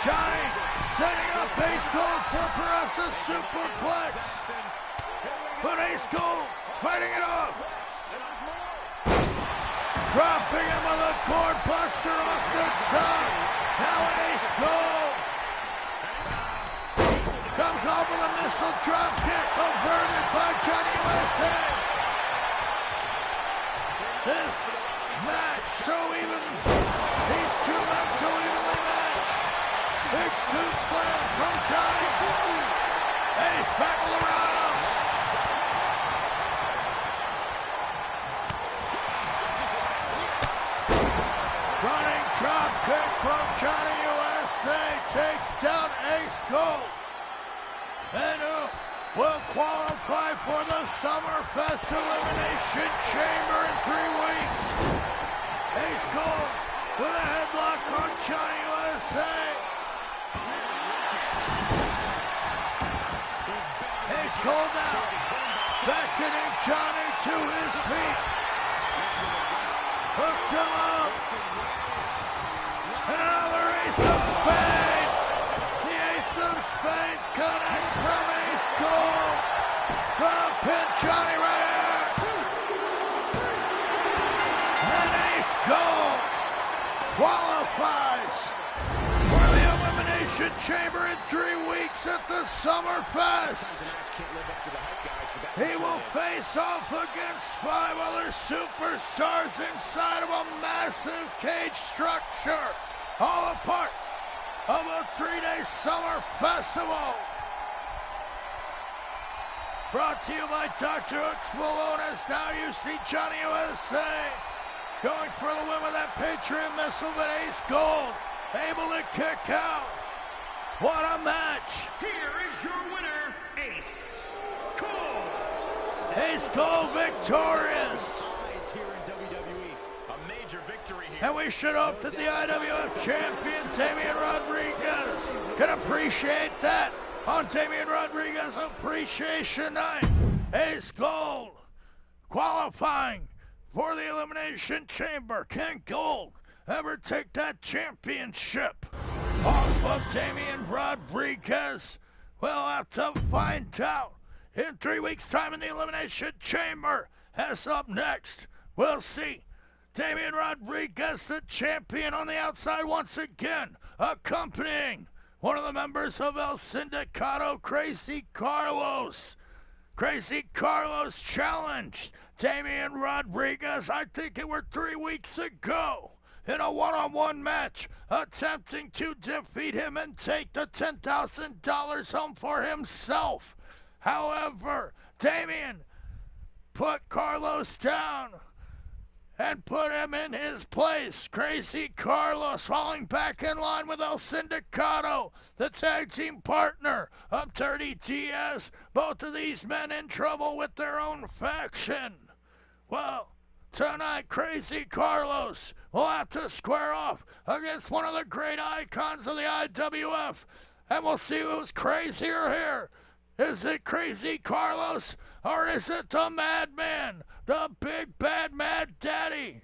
Johnny setting up Ace Gold for perhaps a superplex. But Ace Gold fighting it off. Dropping him with a cord buster off the top. Now Ace Gold comes off with a missile drop kick averted by Johnny USA. This match so even. These two men so evenly matched. Big scoop slam from Johnny. Ace back with the roundhouse. Running drop kick from Johnny USA takes down Ace Gold. And will qualify for the Summerfest Elimination Chamber in 3 weeks. Ace Gold with a headlock on Johnny USA. Ace Gold now beckoning Johnny to his feet. Hooks him up. And another Ace of Spades. The Ace of Spades connects from Ace Gold. Gonna pin Johnny right here. And Ace Gold qualifies for the Elimination Chamber in 3 weeks at the Summerfest. He will face off against 5 other superstars inside of a massive cage structure, all a part of a 3-day summer festival. Brought to you by DrHooksMalone. As now you see Johnny USA going for the win with that Patriot Missile, but Ace Gold able to kick out. What a match. Here is your winner, Ace Gold. Ace Gold victorious. Here in WWE, a major victory here. And we should hope that the IWF champion, Damian Rodriguez, can appreciate that on Damian Rodriguez Appreciation Night. Ace Gold qualifying for the Elimination Chamber. Can Gold ever take that championship off of Damian Rodriguez? We'll have to find out in 3 weeks' time in the Elimination Chamber. As up next, we'll see Damian Rodriguez, the champion, on the outside once again, accompanying one of the members of El Sindicato, Crazy Carlos. Crazy Carlos challenged Damian Rodriguez, I think it were 3 weeks ago, in a one-on-one match, attempting to defeat him and take the $10,000 home for himself. However, Damian put Carlos down and put him in his place. Crazy Carlos falling back in line with El Sindicato, the tag team partner of Dirty Diaz. Both of these men in trouble with their own faction. Well, tonight, Crazy Carlos will have to square off against one of the great icons of the IWF. And we'll see who's crazier here. Is it Crazy Carlos or is it the Madman? The Big Bad Mad Daddy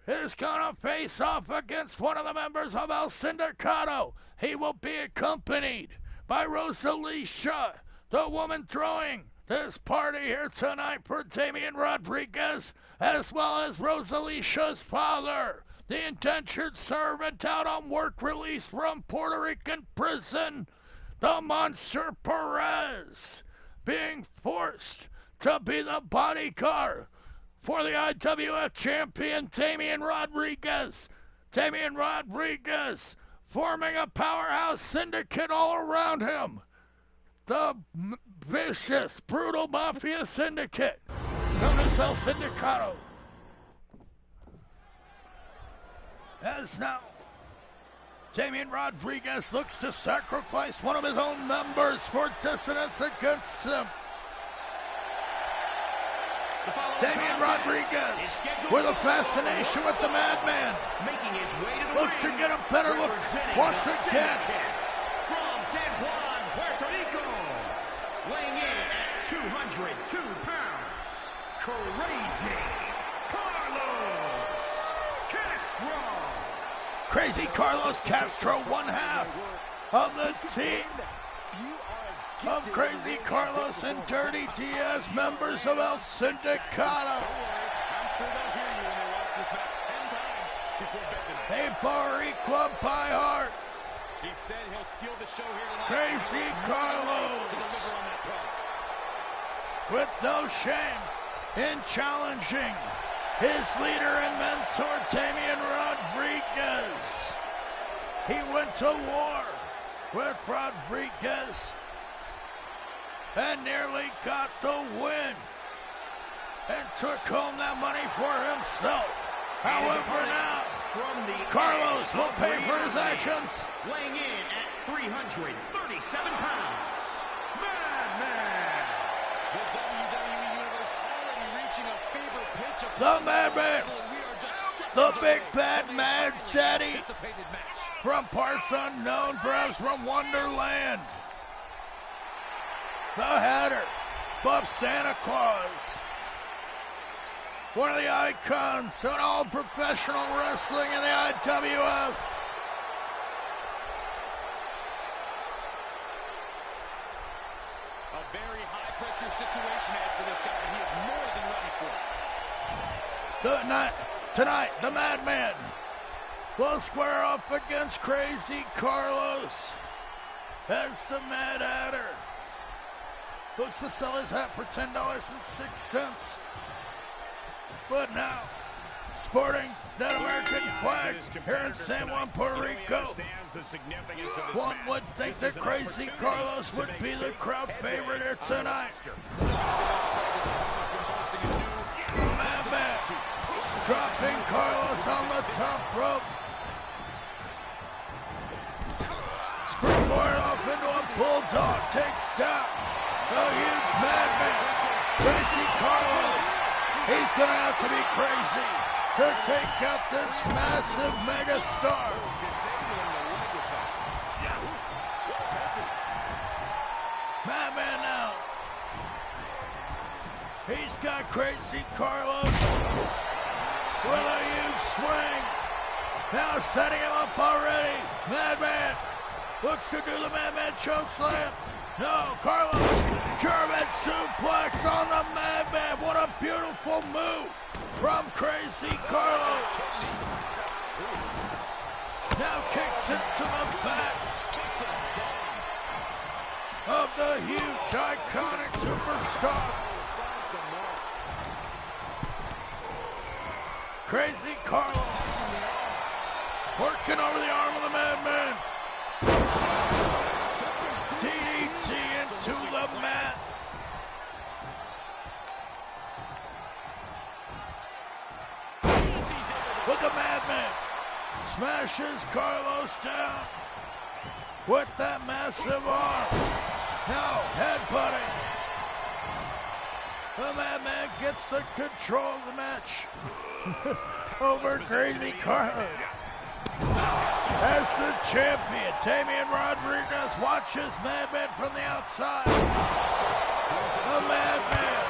is gonna face off against one of the members of El Sindicato. He will be accompanied by Rosalicia, the woman throwing this party here tonight for Damian Rodriguez, as well as Rosalicia's father, the indentured servant out on work release from Puerto Rican prison, the Monster Perez, being forced to be the bodyguard for the IWF champion Damian Rodriguez. Damian Rodriguez forming a powerhouse syndicate all around him. The vicious, brutal mafia syndicate known as El Sindicato. As now, Damian Rodriguez looks to sacrifice one of his own members for dissonance against him. Damian Rodriguez, with a fascination with the Madman, looks to get a better look once again. From San Juan, Puerto Rico, weighing in at 202 pounds, Crazy Carlos Castro. Crazy Carlos Castro, one half of the team of Crazy Carlos and Dirty Diaz, members of El Sindicato. A Boricua by heart. He said he'll steal the show here tonight. Crazy Carlos, with no shame in challenging his leader and mentor, Damian Rodriguez. He went to war with Rodriguez and nearly got the win and took home that money for himself. However, now Carlos will pay for his actions. Weighing in at 337 pounds, Madman. The WWE Universe already reaching a fever pitch of the Madman, the Big Bad Mad Daddy, from parts unknown, perhaps from Wonderland. The Hatter, Buff Santa Claus, one of the icons of all professional wrestling in the IWF. A very high-pressure situation ahead for this guy. He is more than ready for it. Tonight, the Madman will square off against Crazy Carlos as the Mad Hatter looks to sell his hat for $10.06. But now, sporting that American flag here in San Juan, Puerto Rico, one would think that Crazy Carlos would be the crowd favorite here tonight. Madman dropping Carlos on the top rope. Springboard off into a bulldog, takes down the huge Madman, Crazy Carlos. He's going to have to be crazy to take out this massive megastar. Madman now. He's got Crazy Carlos with a huge swing. Now setting him up already. Madman looks to do the Madman chokeslam. No, Carlos, German suplex on the Madman. What a beautiful move from Crazy Carlos. Now kicks into the back of the huge, iconic superstar. Crazy Carlos working over the arm of the Madman. DDT into the mat. But the Madman smashes Carlos down with that massive arm. Now headbutting. The Madman gets the control of the match over Crazy Carlos. As the champion, Damian Rodriguez watches Madman from the outside. The Madman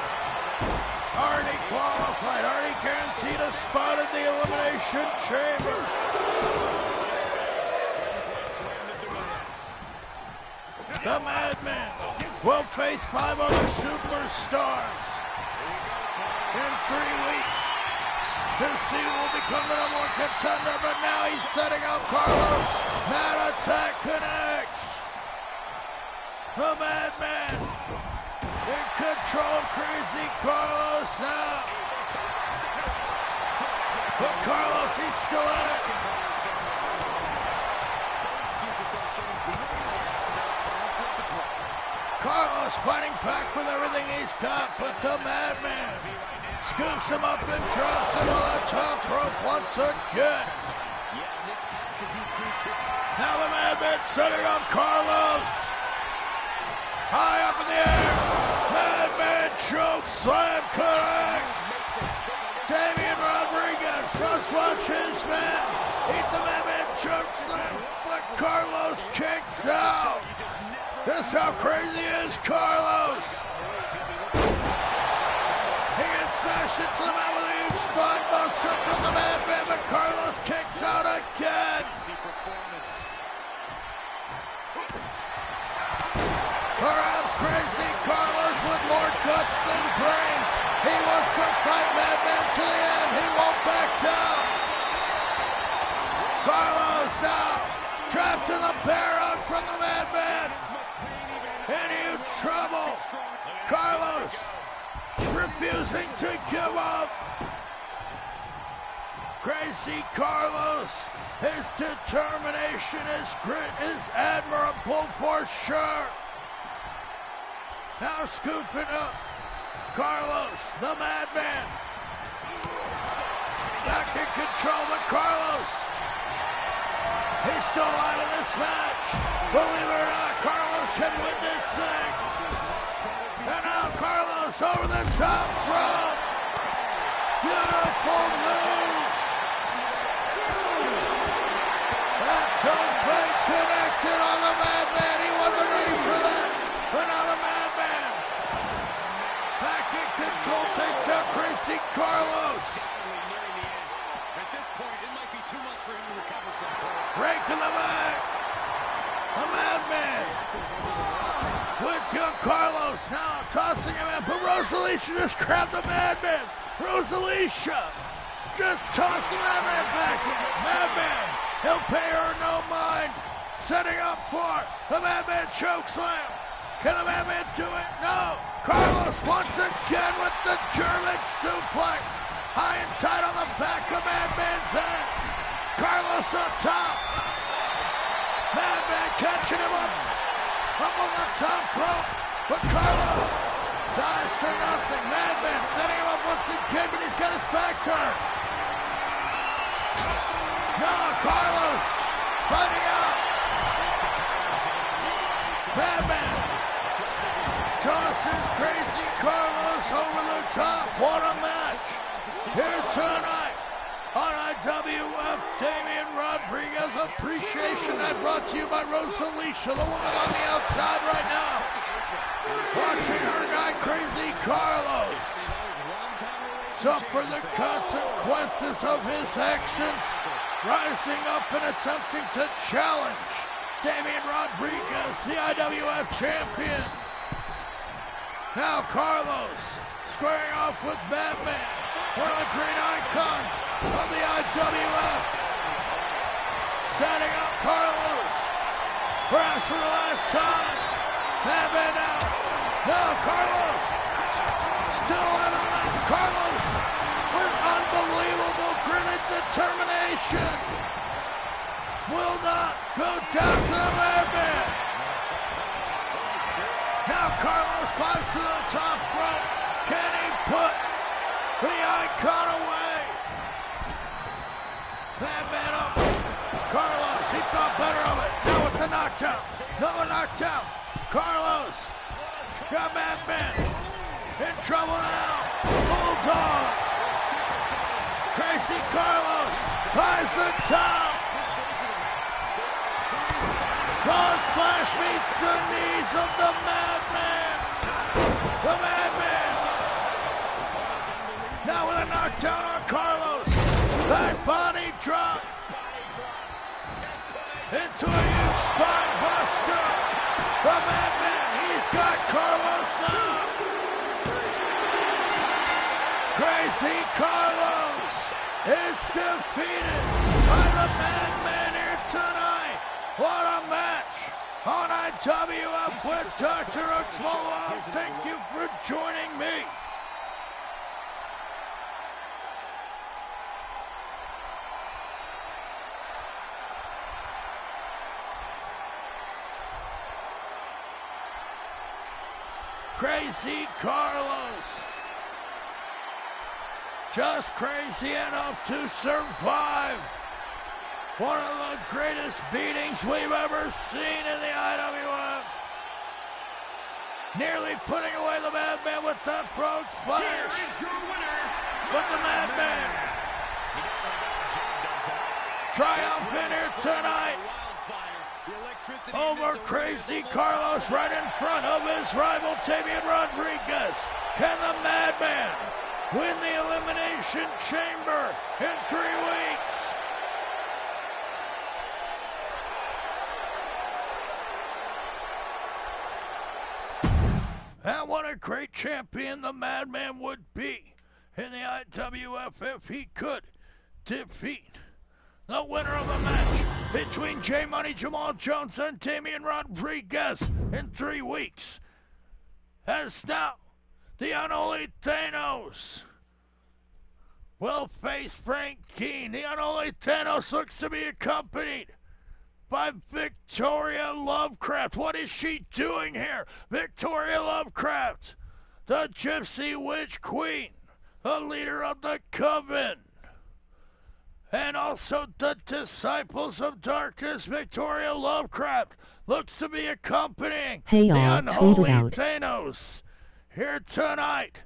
already qualified, already guaranteed a spot in the Elimination Chamber. The Madman will face 5 other superstars in 3 weeks to see who will become the #1 contender, but now he's setting up Carlos. Mad Attack connects. The Madman in control of Crazy Carlos now. But Carlos, he's still in it. Carlos fighting back with everything he's got, but the Madman scoops him up and drops him on the top rope once again. Now the Madman setting up Carlos. High up in the air. Madman choke slam connects. Damian Rodriguez must watch his man eat the Madman choke slam, but Carlos kicks out. Just how crazy is Carlos. He gets smashed into the mat with a huge spine buster from the Madman, but Carlos kicks out again. Perhaps Crazy Carlos with more guts than brains. He wants to fight Madman to the end. He won't back down. Carlos now trapped in the bear hug from the Madman. In huge trouble. Carlos refusing to give up. Crazy Carlos, his determination, his grit is admirable for sure. Now scooping up Carlos, the Madman. Back in control of Carlos. He's still out of this match. Believe it or not, Carlos can win this thing. And now Carlos over the top rope. Beautiful move. That's open connected on the Madman. He wasn't ready for that. But now the Madman, back in control, takes out Crazy Carlos. At this point, it might be too much for him to recover from. Rake in the back. The Madman with young Carlos now tossing him in. But Rosalicia just grabbed the Madman. Rosalicia just tossed the Madman back in. Madman, he'll pay her no mind. Setting up for the Madman chokeslam. Can the Madman do it? No. Carlos once again with the German suplex. High and tight on the back of Madman's head. Carlos up top. Madman catching him up on the top rope. But Carlos dies to nothing. Madman setting him up once again, but he's got his back turned. No, Carlos fighting out. Madman tosses Crazy Carlos over the top. What a match here tonight on IWF. Damian Rodriguez Appreciation Night, brought to you by Rosalicia, the woman on the outside right now. Watching her guy Crazy Carlos suffer the consequences of his actions, rising up and attempting to challenge Damian Rodriguez, the IWF champion. Now Carlos squaring off with Madman, one of the great icons of the IWF. Setting up Carlos, perhaps for the last time. Madman now. Now Carlos, still on the line. Carlos with unbelievable grit and determination. Will not go down to the Madman. Now Carlos climbs to the top rope. Can he put the icon away? Madman up. Carlos, he thought better of it. Now with the knockdown. Another knockdown. Carlos got Madman. in trouble now. Bulldog. Crazy Carlos buys the top. Frog splash meets the knees of the Madman. The Madman. Now with a knockdown on Carlos. Back body drop. Into a huge spine buster. The Madman, he's got Carlos now. Crazy Carlos is defeated by the Madman here tonight. What a match on IWF with DrHooksMalone. Thank you for joining me. Crazy Carlos. Just crazy enough to survive one of the greatest beatings we've ever seen in the IWF. Nearly putting away the Madman with that frog splash. Here is your winner, But the Madman triumphant here tonight over Crazy Carlos right in front of his rival Damian Rodriguez. Can the Madman win the Elimination Chamber in 3 weeks? And what a great champion the Madman would be in the IWF if he could defeat the winner of the match between J Money Jamal Jones and Damian Rodriguez in 3 weeks. As now, the unholy Thanos will face Frank Keane. The unholy Thanos looks to be accompanied by Victoria Lovecraft. What is she doing here? Victoria Lovecraft, the Gypsy Witch Queen, the leader of the Coven, and also the Disciples of Darkness. Victoria Lovecraft looks to be accompanying the unholy Thanos here tonight.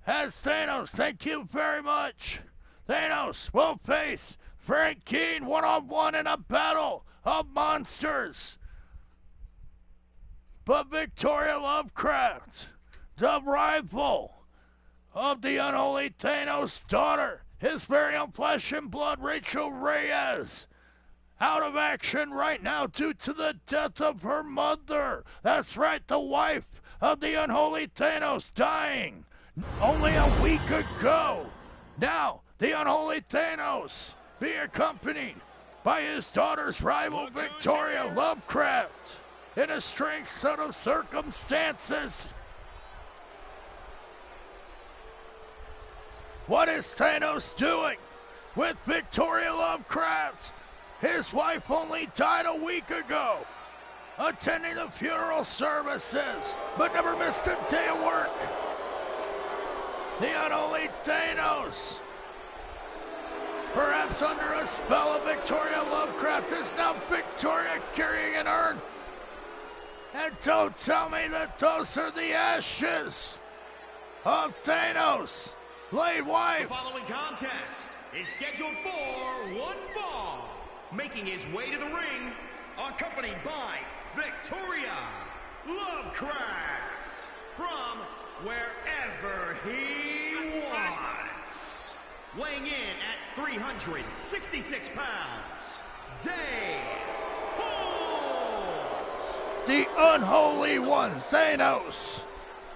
As Thanos, thank you very much. Thanos will face Frank Keane one-on-one in a battle of monsters. But Victoria Lovecraft, the rival of the unholy Thanos' daughter, his very own flesh and blood, Rachel Reyes, out of action right now due to the death of her mother. That's right, the wife of the unholy Thanos dying only a week ago. Now, the unholy Thanos being accompanied by his daughter's rival, Victoria Lovecraft, in a strange set of circumstances. What is Thanos doing with Victoria Lovecraft? His wife only died a week ago, attending the funeral services, but never missed a day of work. The unholy Thanos, perhaps under a spell of Victoria Lovecraft, is now Victoria carrying an urn. And don't tell me that those are the ashes of Thanos' late wife. The following contest is scheduled for one fall. Making his way to the ring, accompanied by Victoria Lovecraft from wherever he wants. Weighing in at 366 pounds, the unholy one, Thanos.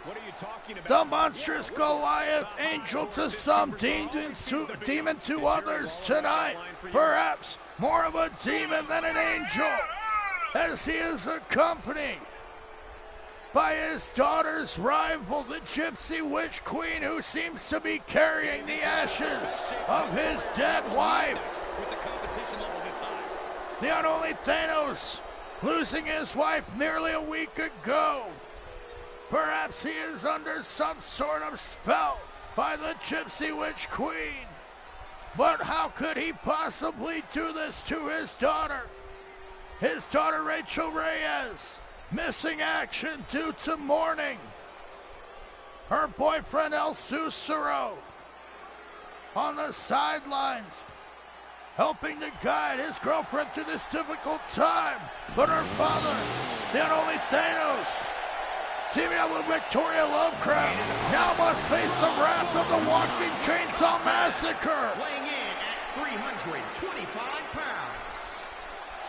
What are you talking about? The monstrous Goliath, angel to some, demon to others tonight. Perhaps more of a demon than an angel, as he is accompanied by his daughter's rival, the Gypsy Witch Queen, who seems to be carrying the ashes of his dead wife. With the competition level this high. The unholy Thanos losing his wife nearly a week ago. Perhaps he is under some sort of spell by the Gypsy Witch Queen. But how could he possibly do this to his daughter? His daughter Rachel Reyes, missing action due to mourning. her boyfriend El Susuro on the sidelines, helping to guide his girlfriend through this difficult time. But her father, the unholy Thanos, teaming up with Victoria Lovecraft, now must face the wrath of the Walking Chainsaw Massacre. Weighing in at 325 pounds,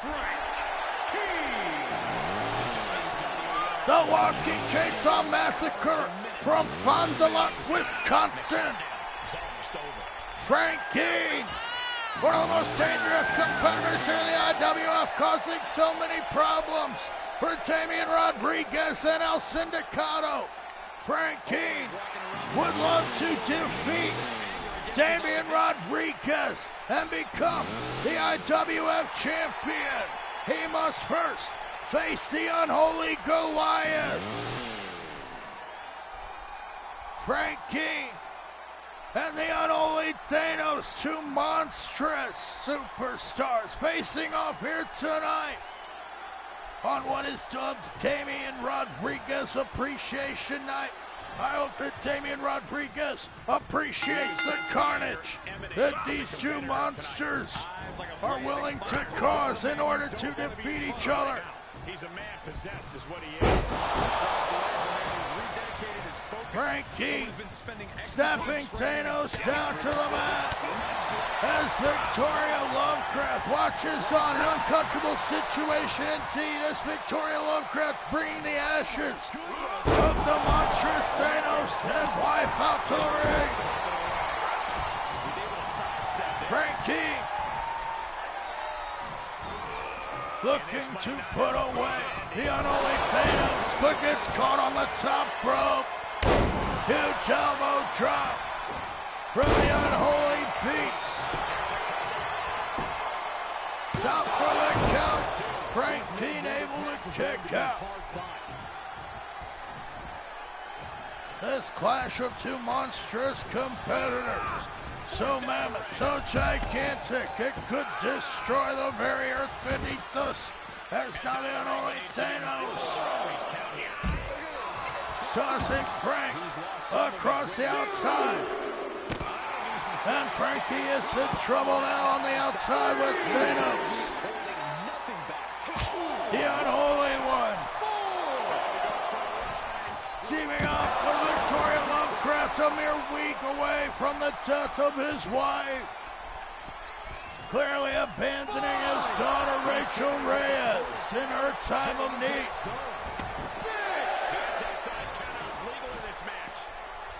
Frank King. The Walking Chainsaw Massacre from Fond du Lac, Wisconsin. Frank King, one of the most dangerous competitors here in the IWF, causing so many problems for Damian Rodriguez and El Sindicato. Frank King would love to defeat Damian Rodriguez and become the IWF champion. He must first face the unholy Goliath. Frank King and the unholy Thanos, two monstrous superstars, facing off here tonight on what is dubbed Damian Rodriguez Appreciation Night. I hope that Damian Rodriguez appreciates the carnage that these two monsters are willing to cause in order to defeat each other. He's a man possessed is what he is. Frank King snapping Thanos down to the mat as Victoria Lovecraft watches on an uncomfortable situation indeed as Victoria Lovecraft bringing the ashes of the monstrous Thanos and wipe out to the ring. Frank King looking to put away the unholy Thanos, but gets caught on the top rope. Huge elbow drop from the unholy beast. Top for the count. Frank King able to kick out. This clash of two monstrous competitors, so mammoth, so gigantic, it could destroy the very earth beneath us. As now the unholy Thanos tossing Frank across the outside. And Frankie is in trouble now on the outside with Thanos. The unholy one. Teaming up with Victoria Lovecraft, a mere week away from the death of his wife. Clearly abandoning his daughter Rachel Reyes in her time of need.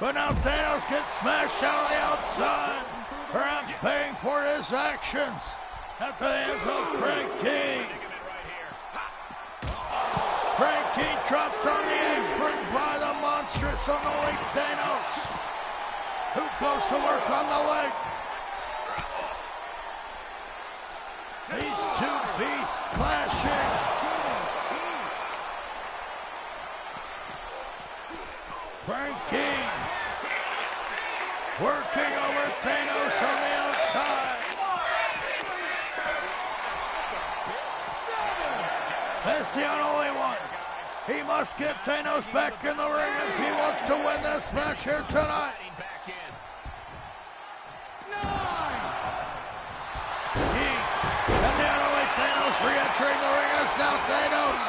But now Thanos gets smashed out on the outside, perhaps paying for his actions at the hands of Frank King. Frank King dropped on the apron by the monstrous unholy Thanos, who goes to work on the leg. These two beasts clashing. Frank King working over Thanos on the outside. That's the unholy one. He must get Thanos back in the ring if he wants to win this match here tonight. And the unholy Thanos re-entering the ring as now Thanos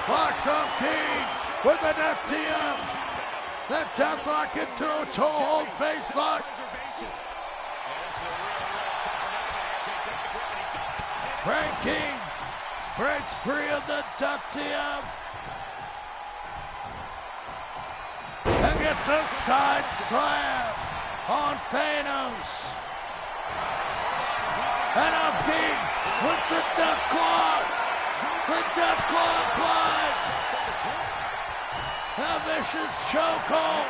locks up King with the FTM. That death lock into a toe hold face lock. Frank King breaks free of the FTM and gets a side slam on Thanos. And up King with the death claw. The death claw applies. A vicious chokehold.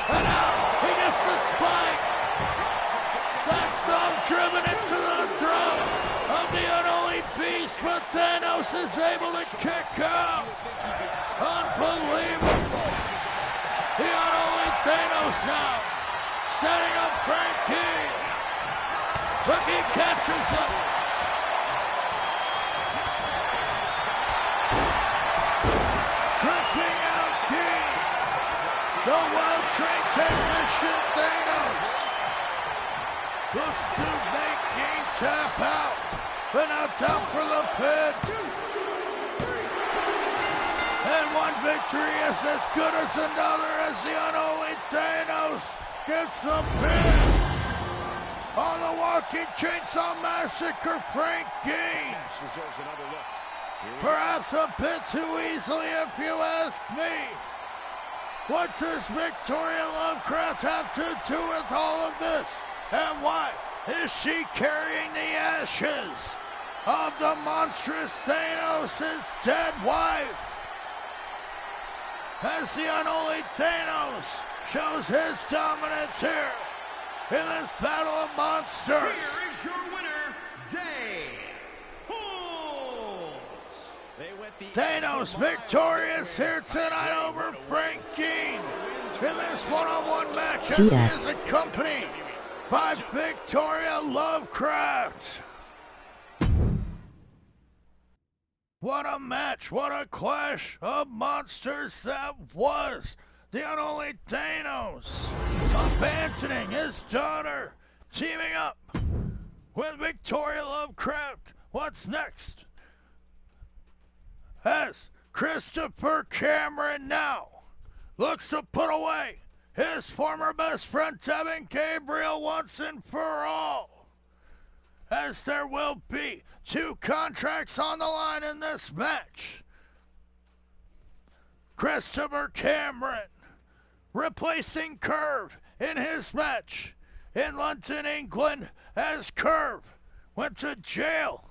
And now he gets the spike. That thumb driven into the throat of the unholy beast, but Thanos is able to kick out. Unbelievable. The unholy Thanos now setting up Frank King. But he catches him. Tripping out King. The well-trained technician Thanos looks to make game tap out, but now down for the pin. And one victory is as good as another as the unholy Thanos gets the pin. On the Walking Chainsaw Massacre, Frank Gaines Deserves another look. perhaps a bit too easily, if you ask me. What does Victoria Lovecraft have to do with all of this? And why is she carrying the ashes of the monstrous Thanos' dead wife? As the unholy Thanos shows his dominance here in this battle of monsters. Here is your winner, Thanos victorious here tonight over Frank Gaines in this one-on-one match as Jada. he is accompanied by Victoria Lovecraft. What a match, what a clash of monsters that was. The unholy Thanos abandoning his daughter, teaming up with Victoria Lovecraft. What's next? As Christopher Cameron now looks to put away his former best friend Devin Gabriel once and for all, as there will be 2 contracts on the line in this match. Christopher Cameron replacing Curve in his match in London, England, as Curve went to jail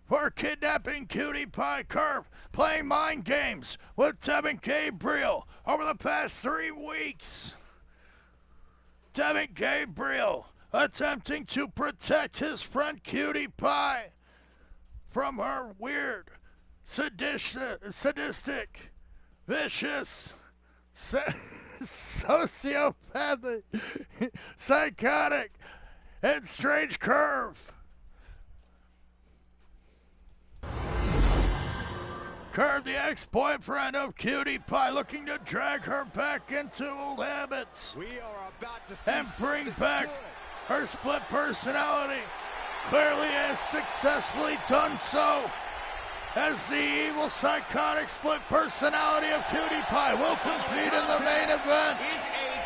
for kidnapping Cutie Pie. Curve playing mind games with Devin Gabriel over the past 3 weeks. Devin Gabriel attempting to protect his friend Cutie Pie from her weird, sadistic, vicious, sociopathic, psychotic, and strange Curve. Curve, the ex-boyfriend of Cutie Pie, looking to drag her back into old habits and bring back her split personality. Clearly has successfully done so, as the evil, psychotic split personality of Cutie Pie will compete in the main event. Is a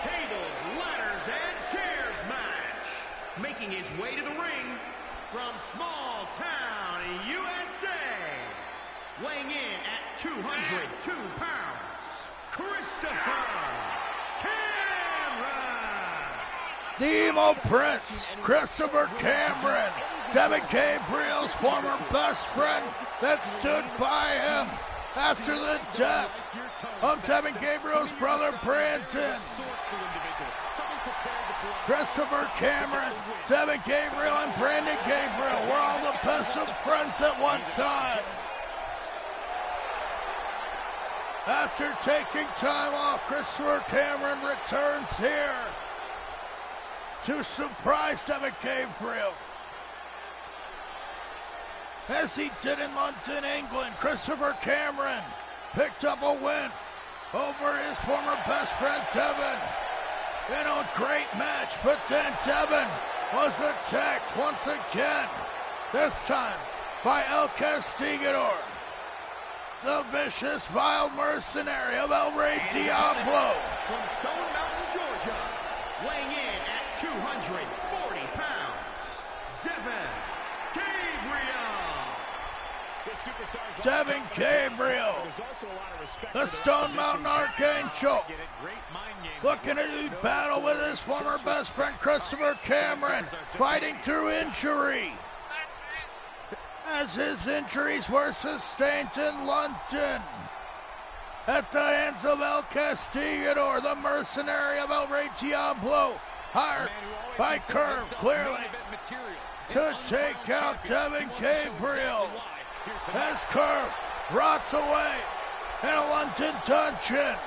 tables, ladders, and chairs match. Making his way to the ring from small town USA. Weighing in at 202 pounds, Christopher Cameron. The emo prince, Christopher Cameron, Devin Gabriel's former best friend that stood by him after the death of Devin Gabriel's brother Brandon. Christopher Cameron, Devin Gabriel, and Brandon Gabriel were all the best of friends at one time. After taking time off, Christopher Cameron returns here to surprise Devin Gabriel. As he did in London, England, Christopher Cameron picked up a win over his former best friend Devin in a great match, but then Devin was attacked once again, this time by El Castigador, the vicious, vile mercenary of El Rey Diablo. From Stone Mountain, Georgia, weighing in at 240 pounds, Devin Gabriel. Devin Gabriel, the Stone Mountain Archangel, looking to do battle with his former best friend Christopher Cameron, fighting through injury, as his injuries were sustained in London at the hands of El Castigador, the mercenary of El Rey Diablo, hired by Curve clearly to take out Devin Gabriel, as Curve rots away in a London dungeon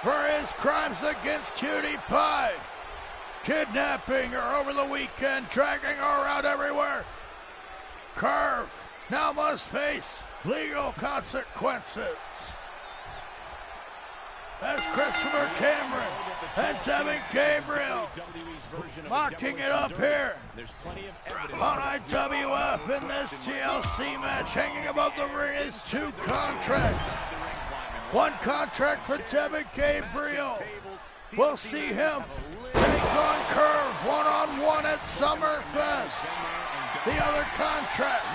for his crimes against Cutie Pie, kidnapping her over the weekend, dragging her out everywhere. Curve now must face legal consequences. as Christopher Cameron and Devin Gabriel locking it up here on IWF in this TLC match. Hanging above the ring is 2 contracts. 1 contract for Devin Gabriel. We'll see him take on Curve one-on-one at Summerfest. The other contract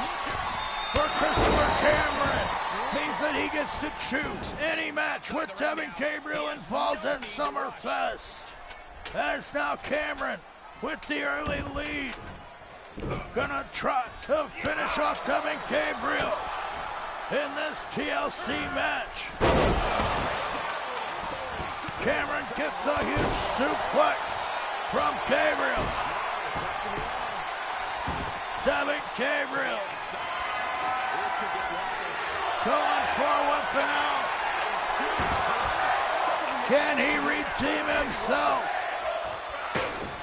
for Christopher Cameron means that he gets to choose any match with Devin Gabriel involved at Summerfest. As now Cameron with the early lead, gonna try to finish off Devin Gabriel in this TLC match. Cameron gets a huge suplex from Gabriel. Devin Gabriel going for a weapon out. Can he redeem himself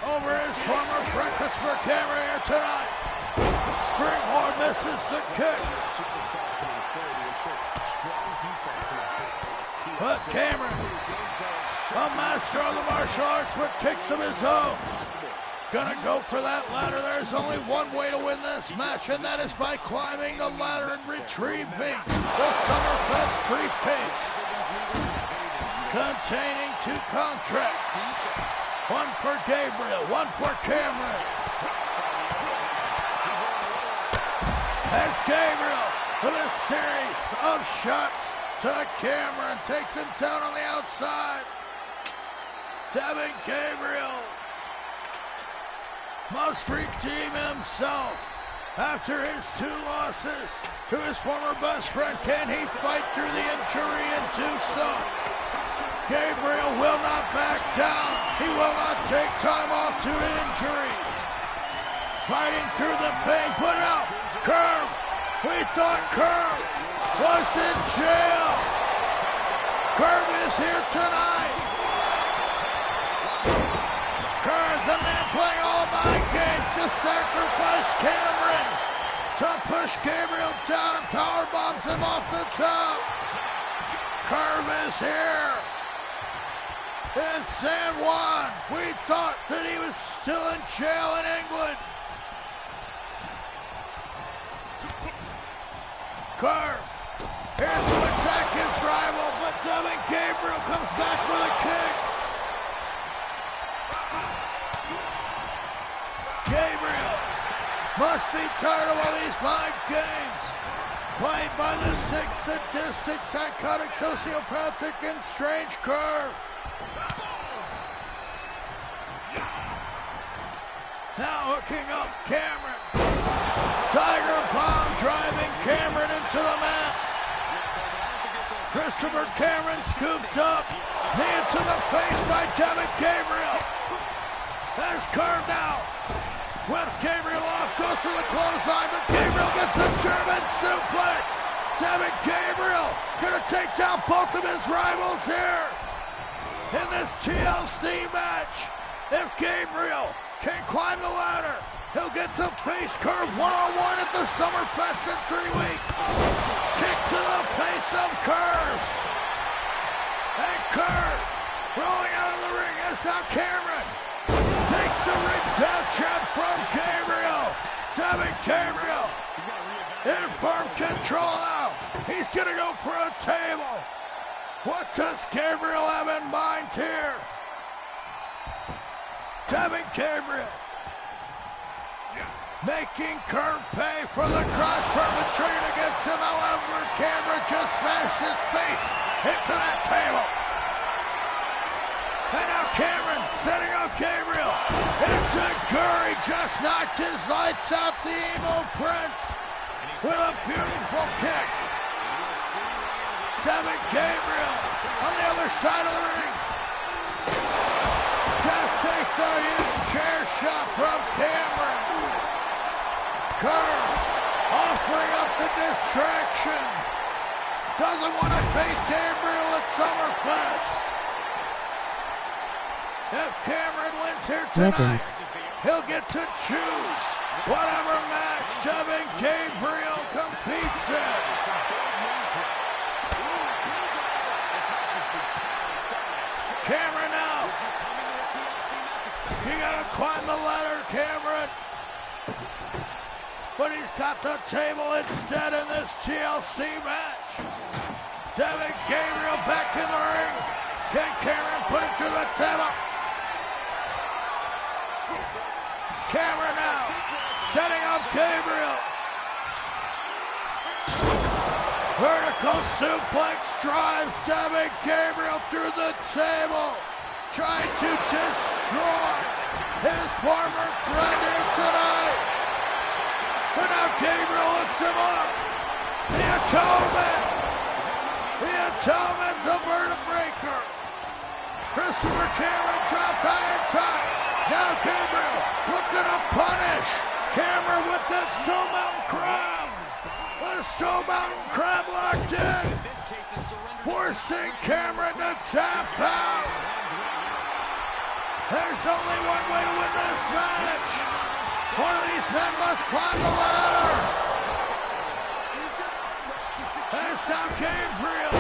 over his former friend Christopher Cameron here tonight? Springboard misses the kick. But Cameron, a master of the martial arts with kicks of his own, gonna go for that ladder. There's only one way to win this match, and that is by climbing the ladder and retrieving the Summerfest briefcase containing 2 contracts. 1 for Gabriel, 1 for Cameron. As Gabriel with a series of shots to Cameron takes him down on the outside. Devin Gabriel must redeem himself after his 2 losses to his former best friend. Can he fight through the injury and do so? Gabriel will not back down. He will not take time off due to injury. Fighting through the pain, put out. Curve. We thought Curve was in jail. Curve is here tonight. Curve, the man playing all mind games to sacrifice Cameron to push Gabriel down and power bombs him off the top. Curve is here in San Juan. We thought that he was still in jail in England. Curve here to attack his rival, but Devin Gabriel comes back with a kick. Gabriel must be tired of all these mind games played by the sick, sadistic, psychotic, sociopathic, and strange Curve. Now hooking up Cameron. Tiger Bomb driving Cameron into the mat. Christopher Cameron scooped up. Knee to the face by Devin Gabriel. There's Curve now. Whips Gabriel off, goes for the clothesline, but Gabriel gets a German suplex. Devin Gabriel gonna take down both of his rivals here in this TLC match. If Gabriel can climb the ladder, he'll get to face Curve one-on-one at the Summerfest in 3 weeks. Kick to the face of Curve. And Curve rolling out of the ring as now Cameron takes the ring death trap from Gabriel. Devin Gabriel in firm control now. He's gonna go for a table. What does Gabriel have in mind here? Devin Gabriel making Curve pay for the cross perpetrated against him. However, Cameron just smashed his face into that table. And now Cameron setting up Gabriel. It's a Guri, just knocked his lights out, the emo prince, with a beautiful kick. Devin Gabriel on the other side of the ring. Just takes a huge chair shot from Cameron. Curve offering up the distraction. Doesn't want to face Gabriel at Summerfest. If Cameron wins here tonight, he'll get to choose whatever match Devin Gabriel competes in. He gotta climb the ladder, Cameron. But he's got the table instead in this TLC match. Devin Gabriel back in the ring. Can Cameron put him through the table? Cameron now setting up Gabriel. Vertical suplex drives Devin Gabriel through the table, trying to destroy his former friend here tonight. But now Gabriel looks him up. The atonement, the vertebraker. Christopher Cameron dropped high and tight. Now Gabriel looking to punish Cameron with the Stone Mountain Crab. The Stone Mountain Crab locked in, forcing Cameron to tap out. There's only one way to win this match. One of these men must climb the ladder. There's now Gabriel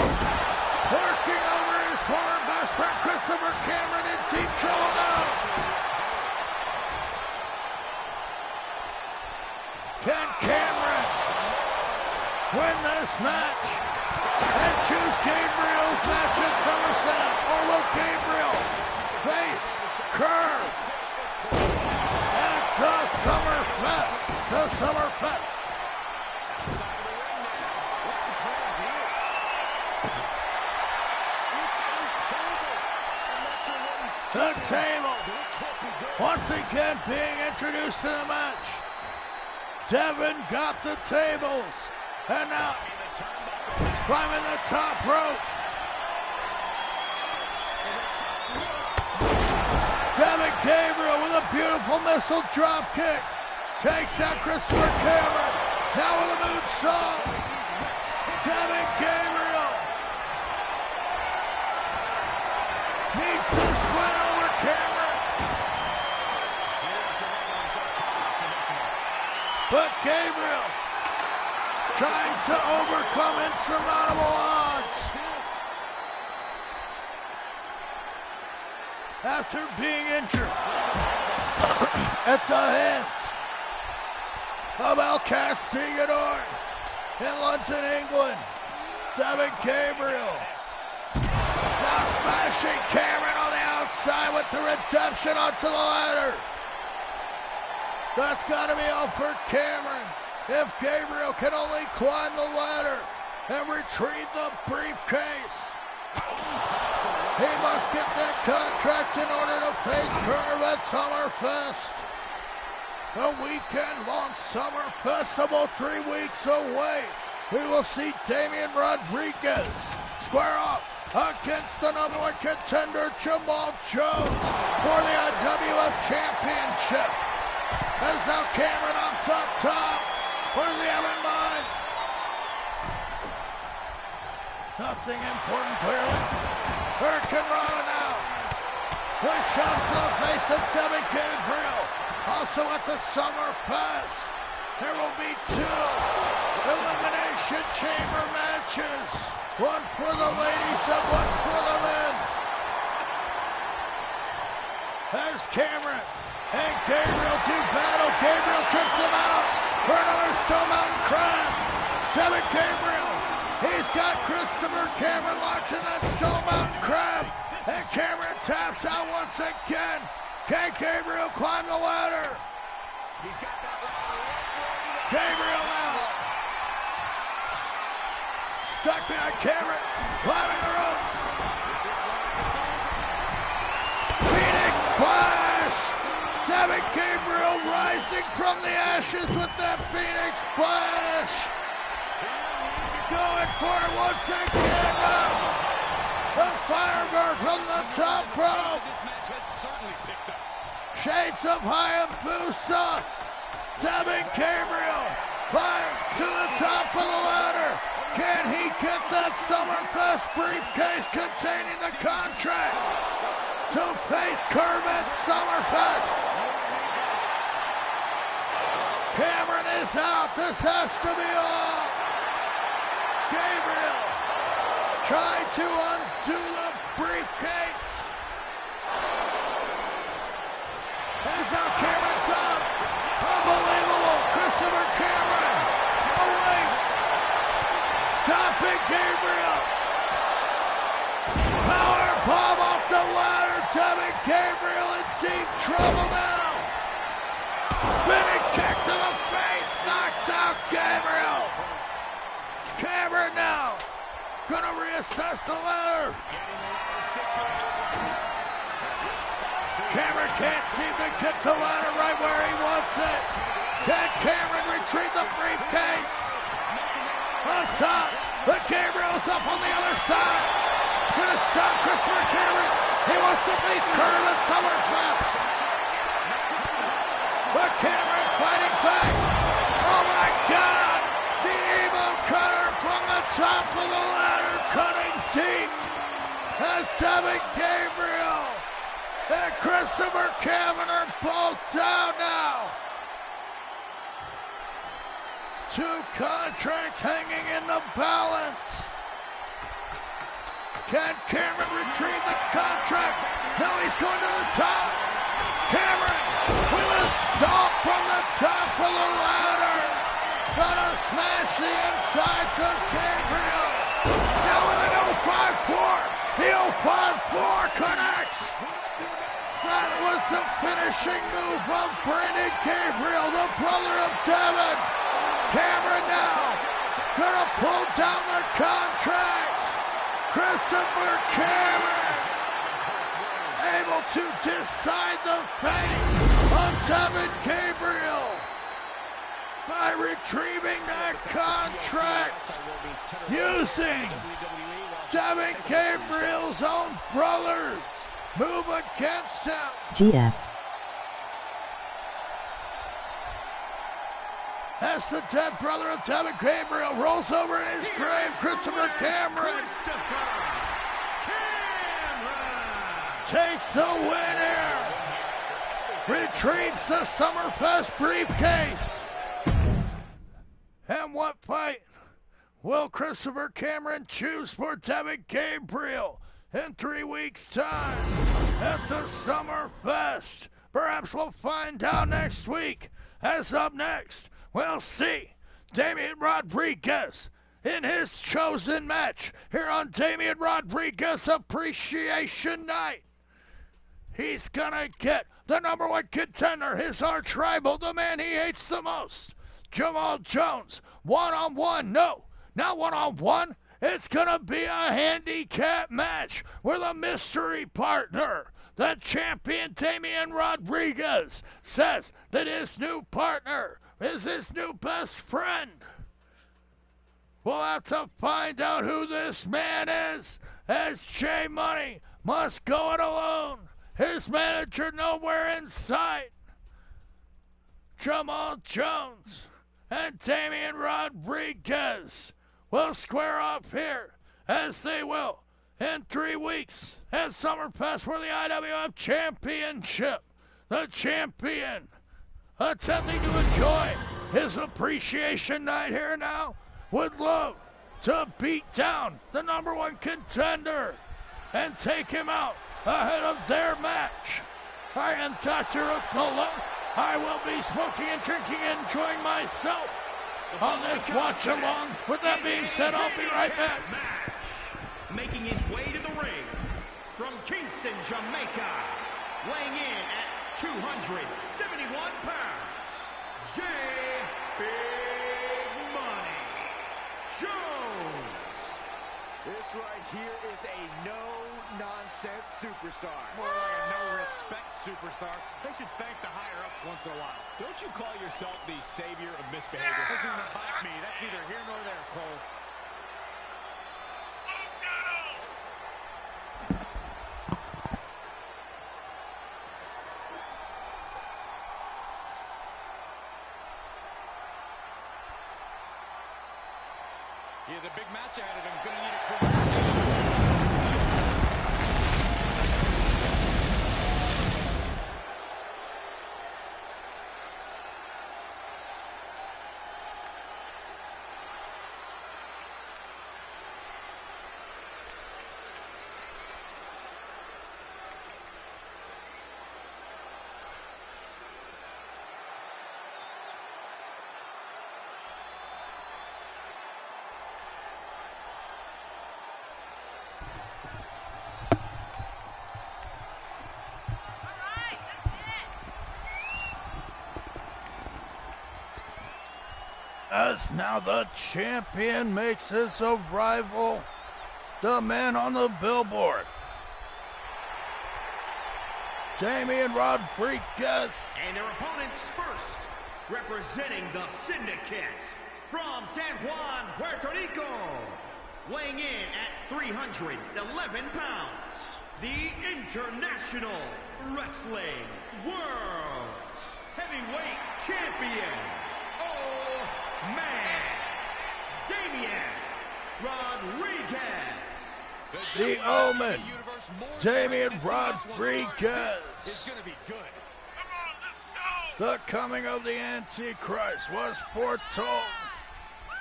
working over his former best friend Christopher Cameron in deep trouble now. Can Cameron win this match and choose Gabriel's match at SummerSlam? Or will Gabriel face Curve at the Summerfest? The table once again being introduced to the match. Devin got the tables, and now climbing the top rope. Devin Gabriel with a beautiful missile drop kick. Takes out Christopher Cameron. Now with a moonsault. Devin Gabriel needs this win over Cameron. But Gabriel trying to overcome insurmountable odds. After being injured at the hands of El Castigador in London, England, Devin Gabriel now smashing Cameron on the outside with the redemption onto the ladder. That's got to be all for Cameron. If Gabriel can only climb the ladder and retrieve the briefcase, he must get that contract in order to face Curve at Summerfest. A weekend-long Summer Festival 3 weeks away. We will see Damian Rodriguez square off against the number one contender Jamal Jones for the IWF Championship. As now Cameron on top. What do they have in mind? Nothing important, clearly. Hurricane Rana now. Push shots to the face of Devin Gabriel. Also at the Summerfest, there will be 2 Elimination Chamber matches. One for the ladies and one for the men. As Cameron and Gabriel do battle. Gabriel tricks him out for another Stone Mountain Crab. Devin Gabriel, he's got Christopher Cameron locked in that Stone Mountain Crab. And Cameron taps out once again. Can Gabriel climb the ladder? Gabriel now. Stuck behind Cameron, climbing the ropes. Phoenix Splash! Devin Gabriel rising from the ashes with that Phoenix Splash. Going for it once again now. The Firebird from the top rope. Shades of Hayabusa. Devin Gabriel climbs to the top of the ladder. Can he get that Summerfest briefcase containing the contract to face Curve at Summerfest? Cameron is out. This has to be all. Gabriel trying to undo the briefcase. Gabriel in deep trouble now. Spinning kick to the face, knocks out Gabriel. Cameron now, gonna reassess the ladder. Cameron can't seem to get the ladder right where he wants it. Can Cameron retrieve the briefcase? On top, but Gabriel's up on the other side. Gonna stop Christopher Cameron. He wants to face Curve at Summerfest. But Cameron fighting back. Oh my God! The Evo cutter from the top of the ladder, cutting deep. As Damian Gabriel and Christopher Cameron are both down now. Two contracts hanging in the balance. Can Cameron retrieve the contract? Now he's going to the top. Cameron with a stomp from the top of the ladder. Gonna smash the insides of Gabriel. Now with an 054. The 054 connects. That was the finishing move of Brandon Gabriel, the brother of Devin. Cameron now gonna pull down the contract. Christopher Cameron able to decide the fate of Devin Gabriel by retrieving that contract using Devin Gabriel's own brother's move against him. GF. As the dead brother of Devin Gabriel rolls over in his grave, Christopher Cameron takes the win here. Retrieves the Summerfest briefcase. And what fight will Christopher Cameron choose for Devin Gabriel in 3 weeks' time at the Summerfest? Perhaps we'll find out next week. As up next, we'll see Damian Rodriguez in his chosen match here on Damian Rodriguez Appreciation Night. He's gonna get the #1 contender, his arch rival, the man he hates the most, Jamal Jones. One-on-one, no, not one-on-one. It's gonna be a handicap match with a mystery partner. The champion Damian Rodriguez says that his new partner is his new best friend. We'll have to find out who this man is, as J Money must go it alone. His manager nowhere in sight. Jamal Jones and Damian Rodriguez will square off here, as they will in 3 weeks at Summerfest for the IWF Championship. The champion attempting to enjoy his appreciation night here now would love to beat down the #1 contender and take him out ahead of their match. I am DrHooksMalone. I will be smoking and drinking and enjoying myself on this watch along. With that being said, I'll be right back. Making his way to the ring from Kingston, Jamaica, weighing in at 271 pounds, Big Money Jones. This right here is a no-nonsense superstar. More like a no-respect superstar. They should thank the higher-ups once in a while. Don't you call yourself the savior of misbehavior? This isn't about me. That's neither here nor there, Cole. He has a big match ahead of him. Gonna need a career. as now the champion makes his arrival, the man on the billboard, Damian Rodriguez. And their opponents first, representing the Syndicate from San Juan, Puerto Rico, weighing in at 311 pounds, the International Wrestling World's Heavyweight Champion, oh man, Damian Rodriguez. The Omen, Damian Rodriguez. It's gonna be good. The coming of the Antichrist was foretold,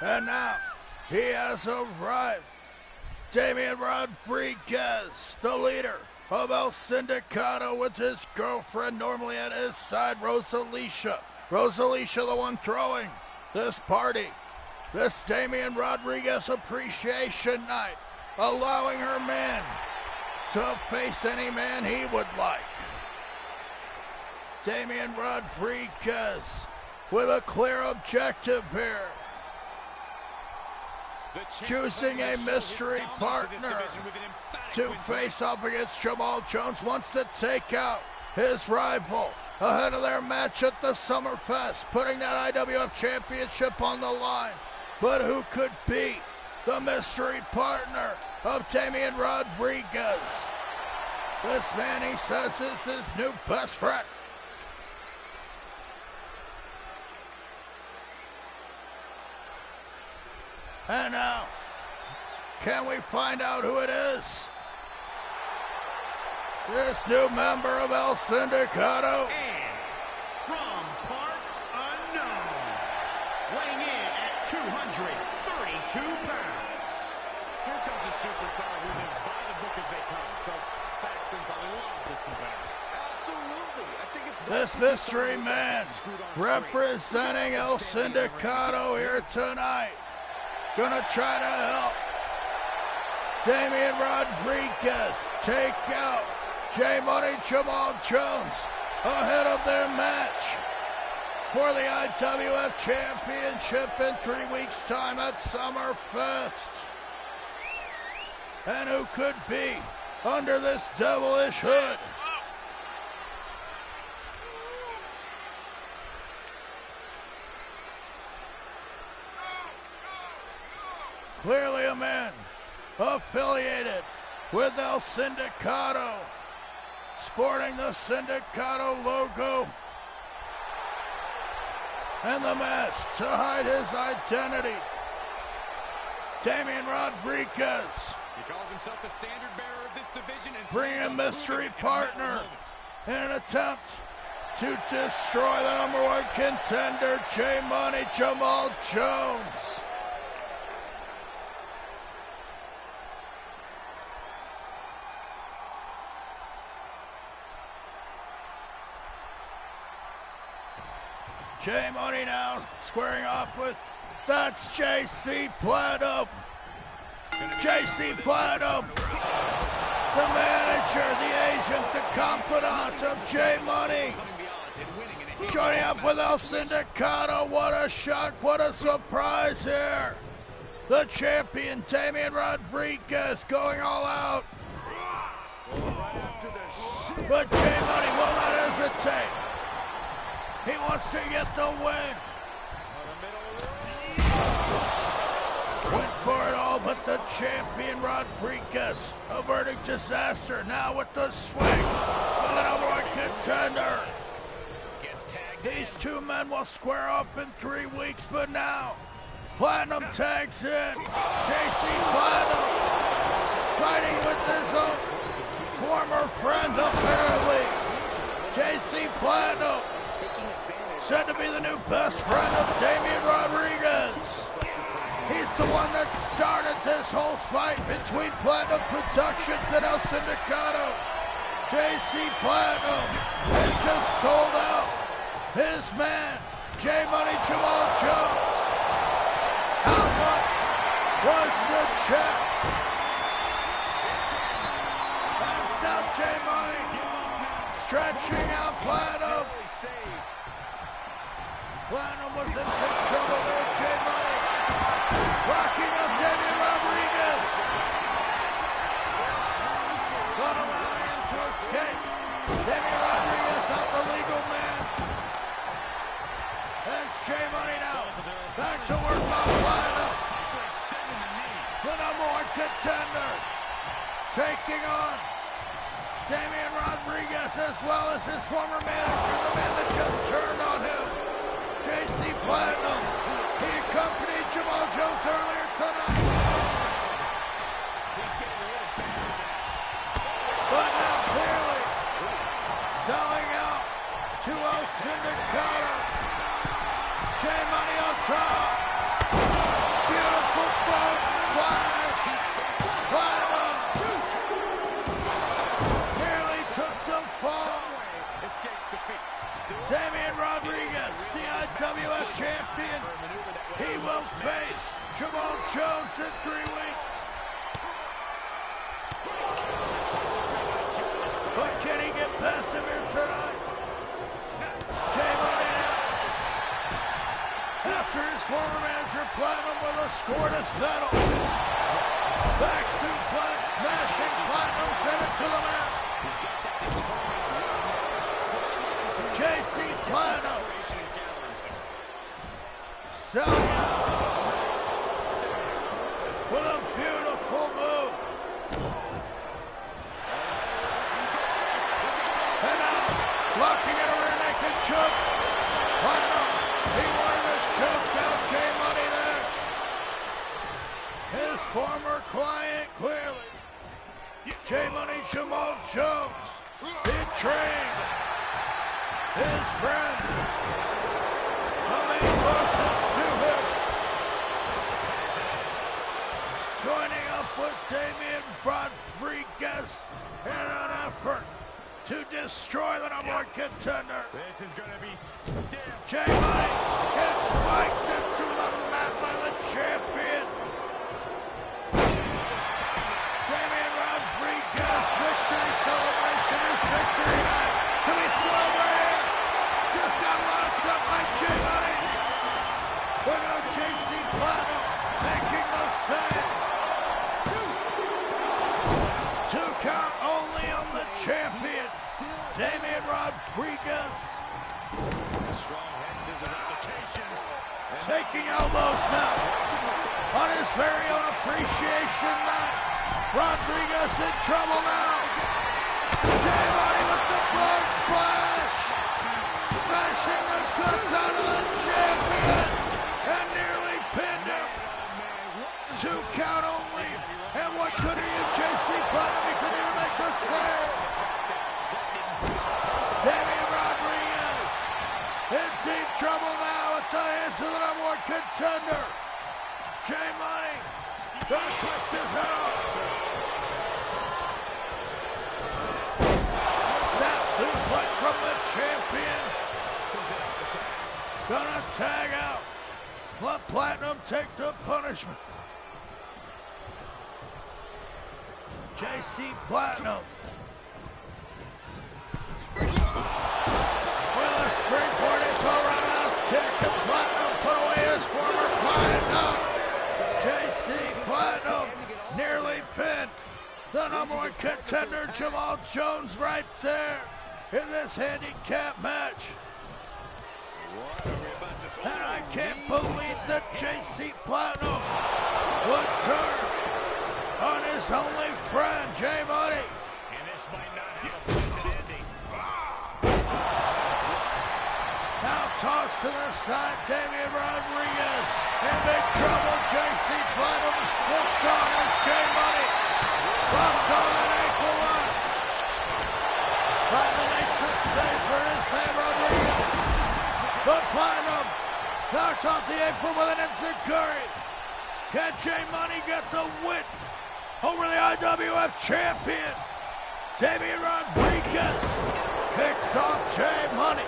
and now he has arrived. Damian Rodriguez, the leader of El Sindicato, with his girlfriend normally at his side, Rosalicia. Rosalicia, the one throwing this party, this Damian Rodriguez Appreciation Night, allowing her man to face any man he would like. Damian Rodriguez with a clear objective here, choosing a mystery partner to face off against Jamal Jones. Wants to take out his rival ahead of their match at the Summerfest, putting that IWF Championship on the line. But who could be the mystery partner of Damian Rodriguez? This man, he says, is his new best friend. And now, can we find out who it is? This new member of El Sindicato. And from parts unknown, weighing in at 232 pounds. Here comes a superstar who's as by the book as they come. So Saxon probably loves this competitor. Absolutely. I think it's This mystery man representing El Sindicato here tonight. Gonna try to help Damian Rodriguez take out J Money Jamal Jones ahead of their match for the IWF Championship in 3 weeks' time at Summerfest. And who could be under this devilish hood? Clearly a man affiliated with El Sindicato, sporting the Sindicato logo and the mask to hide his identity. Damian Rodriguez, He calls himself the standard bearer of this division and bringing a mystery partner in an attempt to destroy the number one contender, J Money Jamal Jones. J Money now squaring off with, that's JC Platinum. JC Platinum, the manager, the agent, the confidant of J Money, joining up with El Sindicato. What a shock, what a surprise here. The champion, Damian Rodriguez, going all out. But J Money will not hesitate. He wants to get the win. Went for it all, but the champion Rodriguez averting disaster. Now with the swing of the number one contender. These two men will square up in 3 weeks, but now Platinum tags in. JC Platinum fighting with his own former friend, apparently. JC Platinum, said to be the new best friend of Damian Rodriguez. He's the one that started this whole fight between Platinum Productions and El Sindicato. JC Platinum has just sold out his man, J Money Jamal Jones. How much was the check? That's now J Money stretching out Platinum. Platinum was in big trouble there. Jay Money locking up Damian Rodriguez. Gonna allow him to escape. Damian Rodriguez out the legal man. That's Jay Money now. Back to work on Platinum. The number one contender. Taking on Damian Rodriguez as well as his former manager, the man that just turned on him, JC Platinum. He accompanied Jamal Jones earlier tonight. But now clearly selling out 2-0 Syndicata. Jay Money on top. Beautiful frog splash. Platinum nearly took the fall. Damian Rodriguez, the IWF champion. He will face Jamal Jones in 3 weeks. But can he get past him here tonight? Jay Money now. After his former manager Platinum with a score to settle. Back suplex, smashing Platinum, sent it to the mat. JC Platinum selling out with a beautiful move. And now blocking it, a rear naked choke. Platinum, he wanted to choke out Jay Money there. His former client, clearly. Jay Money, Jamal Jones, betraying his friend, the main closest to him. Joining up with Damian Rodriguez in an effort to destroy the number one contender. This is going to be stiff. Jay Money gets spiked into the mat by the champion. Damian Rodriguez, victory celebration, his victory night. Can we score right here? Just got locked up by Jay Money. But no JC Platinum making the save. 2 count only on the champion, Damian Rodriguez. Taking elbows now on his very own appreciation night. Rodriguez in trouble now. Jay Money with the frog splash. Smashing the guts out of the champion and nearly pinned him. 2 count only. And what could he have? JC Platinum, he couldn't even make a save. Damian Rodriguez in deep trouble now at the hands of the number one contender. Jay Money gonna twist his head off. Snap suplex from the champion. Gonna tag out. Let Platinum take the punishment. JC Platinum with a springboard into a roundhouse kick, and Platinum put away his former client. Now JC Platinum nearly pinned the number one contender Jamal Jones right there in this handicap match. And I can't believe that JC Platinum would turn on his only friend, Jay Money. And this might not have a pleasant ending. Now tossed to the side, Damian Rodriguez in big trouble. JC Platinum looks on as Jay Money locks on an ankle lock. Platinum makes the save for his man Rodriguez. But Platinum knocks off the apron with an enziguri. Can Jay Money get the win over the IWF champion? Damian Rodriguez kicks off Jay Money.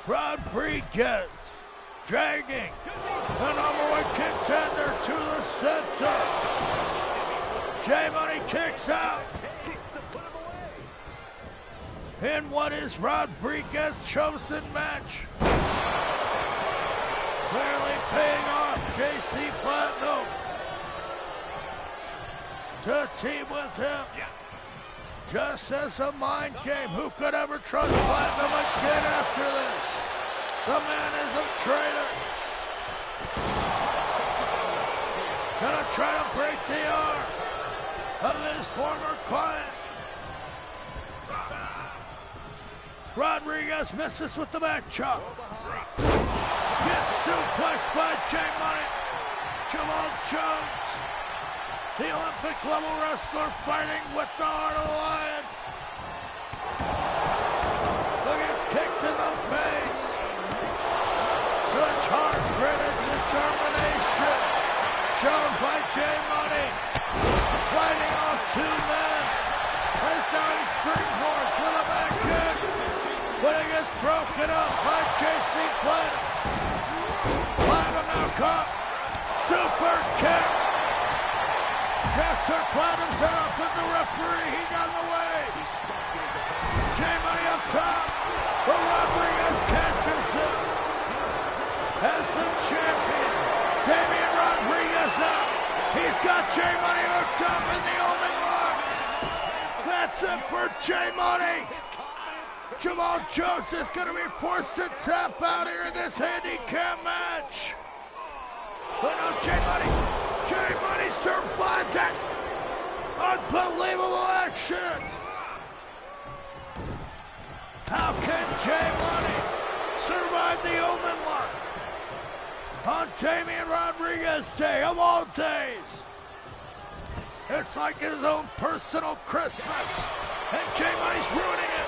Rodriguez dragging the number one contender to the center. Jay Money kicks out. in what is Rodriguez's chosen match. Clearly paying off JC Platinum to team with him. Just as a mind game, who could ever trust Platinum again after this? The man is a traitor. Gonna try to break the arm of his former client. Rodriguez misses with the back chop. Gets suplexed by J Money. Jamal Jones, the Olympic level wrestler, fighting with the heart of the lion. Look, it's kicked in the face. Such hard grit and determination shown by J Money. Fighting off two men. As now he springboards with a back kick. But it gets broken up by JC Platinum. Platinum now caught. Super kick. Just took Platinum's head off with the referee. He got in the way. J Money up top. But Rodriguez catches him. As the champion, Damian Rodriguez now. He's got J Money hooked up in the only lock. That's it for J Money. Jamal Jones is going to be forced to tap out here in this handicap match. But no, J Money survived that. Unbelievable action. How can J Money survive the Omen lock on Damian Rodriguez Day of all days? It's like his own personal Christmas, and J Money's ruining it.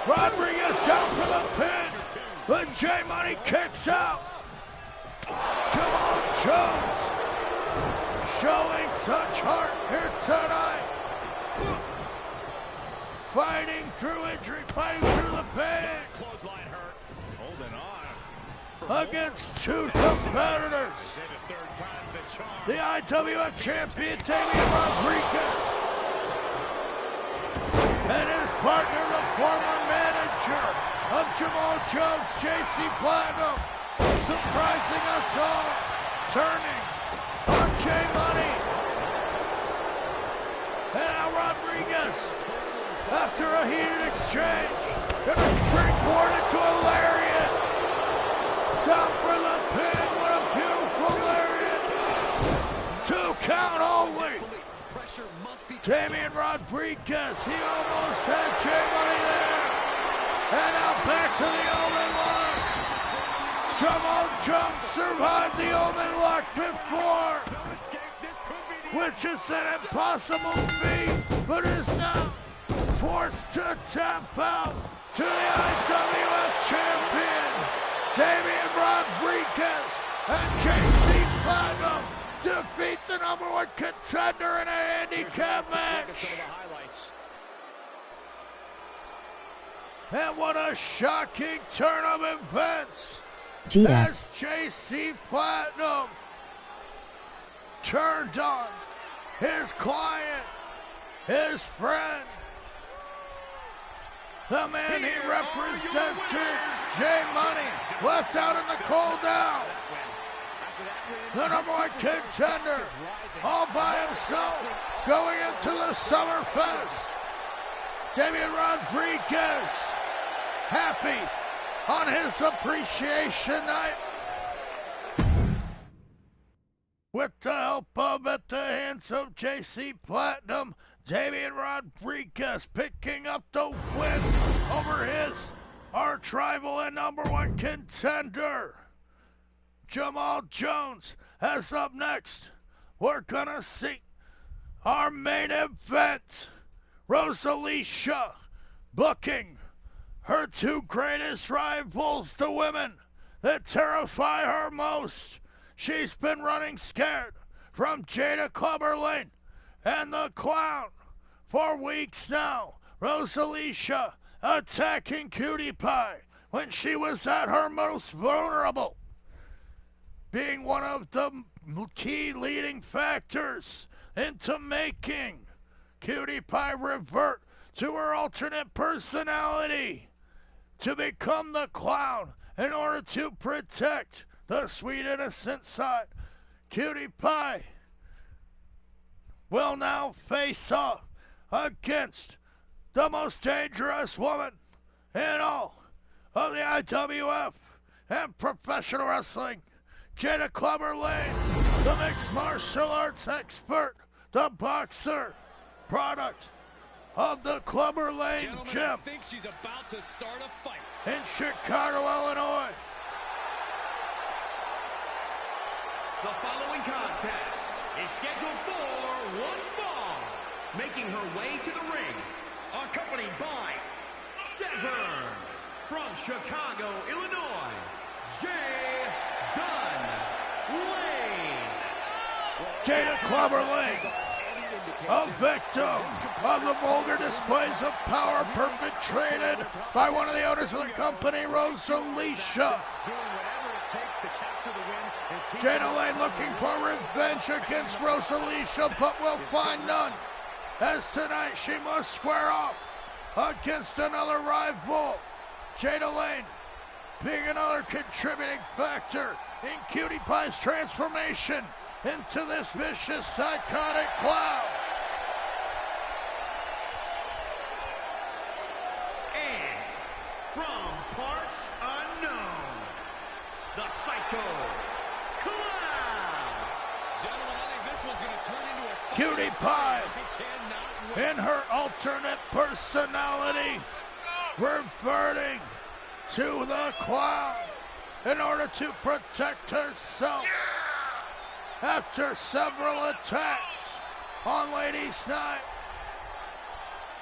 Rodriguez down for the pin, but J Money kicks out. Jamal Jones showing such heart here tonight. Fighting through injury, fighting through the pain. Clothesline hurt. Holding on. Against two competitors. The IWF champion, Damian Rodriguez. And his partner, the former manager of Jamal Jones, JC Platinum, surprising us all, turning on J Money. And now Rodriguez, after a heated exchange, gonna springboard into a lariat. Down for the pin, what a beautiful lariat. 2 count only. Damian Rodriguez, he almost had J Money there. And now back to the Omen lock. Jamal Jones survived the Omen lock before, which is an impossible feat, but is now forced to tap out to the IWF champion, Damian Rodriguez, and JC Platinum defeat the #1 contender in a handicap match. And what a shocking turn of events. Jada. As JC Platinum turned on his client, his friend, the man he represented, J Money, left out in the cold now. The #1 contender, all by himself, going into the Summerfest. Damian Rodriguez, happy on his appreciation night. With the help of, at the hands of JC Platinum, Damian Rodriguez picking up the win over his arch rival and #1 contender, Jamal Jones. As up next, we're gonna see our main event. Rosalicia booking her 2 greatest rivals, the women that terrify her most. She's been running scared from Jada Clubberlane and the Clown for weeks now. Rosalicia attacking Cutie Pie when she was at her most vulnerable, being one of the key leading factors into making Cutie Pie revert to her alternate personality to become the clown in order to protect the sweet innocent side. Cutie Pie will now face off against the most dangerous woman in all of the IWF and professional wrestling, Jada Clubber Lane, the mixed martial arts expert, the boxer, product of the Clubber Lane Gym. I think she's about to start a fight In Chicago, Illinois. The following contest is scheduled for one fall. Making her way to the ring, accompanied by Severn. From Chicago, Illinois, Jada Clubber Lane, a victim of the vulgar displays of power perpetrated by one of the owners of the company, Rosalicia. Jada Lane looking for revenge against Rosalicia, but will find none, as tonight she must square off against another rival. Jada Lane being another contributing factor in Cutie Pie's transformation into this vicious, psychotic clown. And from parts unknown, the Psycho Clown. Gentlemen, I think this one's going to turn into a Cutie Pie, in her alternate personality, reverting to the clown in order to protect herself after several attacks on Ladies' Night.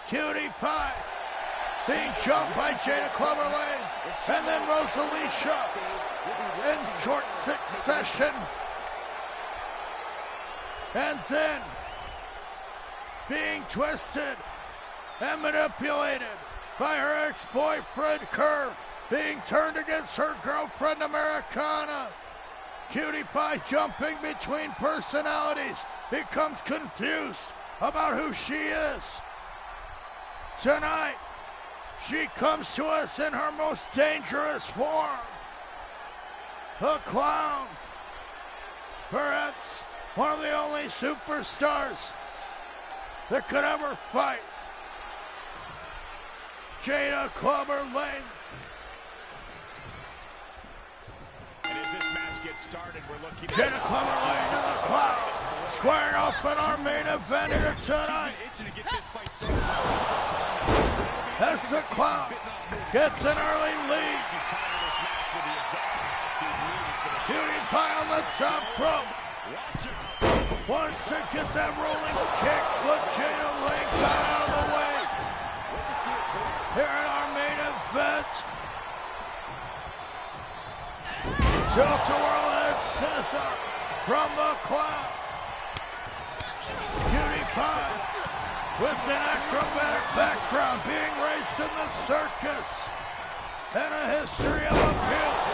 Cutie Pie being jumped by Jada Clubber Lane and then Rosalicia in short succession, and then being twisted and manipulated by her ex-boyfriend Curve, being turned against her girlfriend Americana. Cutie Pie, jumping between personalities, becomes confused about who she is. Tonight, she comes to us in her most dangerous form, the clown. Perhaps one of the only superstars that could ever fight. Jada Clubber Lane. And as this match gets started, we're looking Jada Clubber Lane to the clown, squaring off in our main event here tonight. As the clown gets an early lead. Cutie Pie on the top rope. Wants to get that rolling kick, but Jada Lane got out of the way. Here in our main event, tilt-a-whirl head scissor from the clown. Cutie Pie with an acrobatic background, being raised in the circus, and a history of abuse.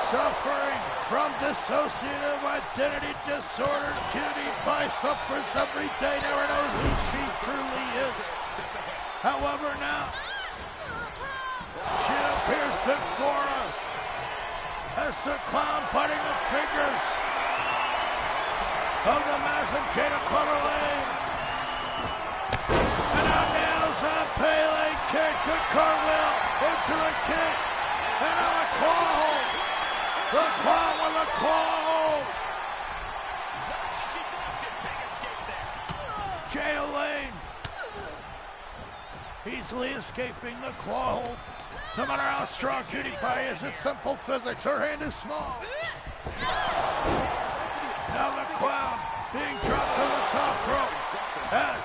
Suffering from dissociative identity disorder, Cutie Pie suffers every day, never knows who she truly is. However, now, she appears before us as the clown biting the fingers of the massive Jada Clubber Lane. And now nails a Pele kick, the cartwheel into the kick, and now a claw hold. The clown with a claw hold. Jada Lane easily escaping the claw hold. No matter how strong Cutie Pie is, it's simple physics. Her hand is small. Now the clown being dropped to the top rope as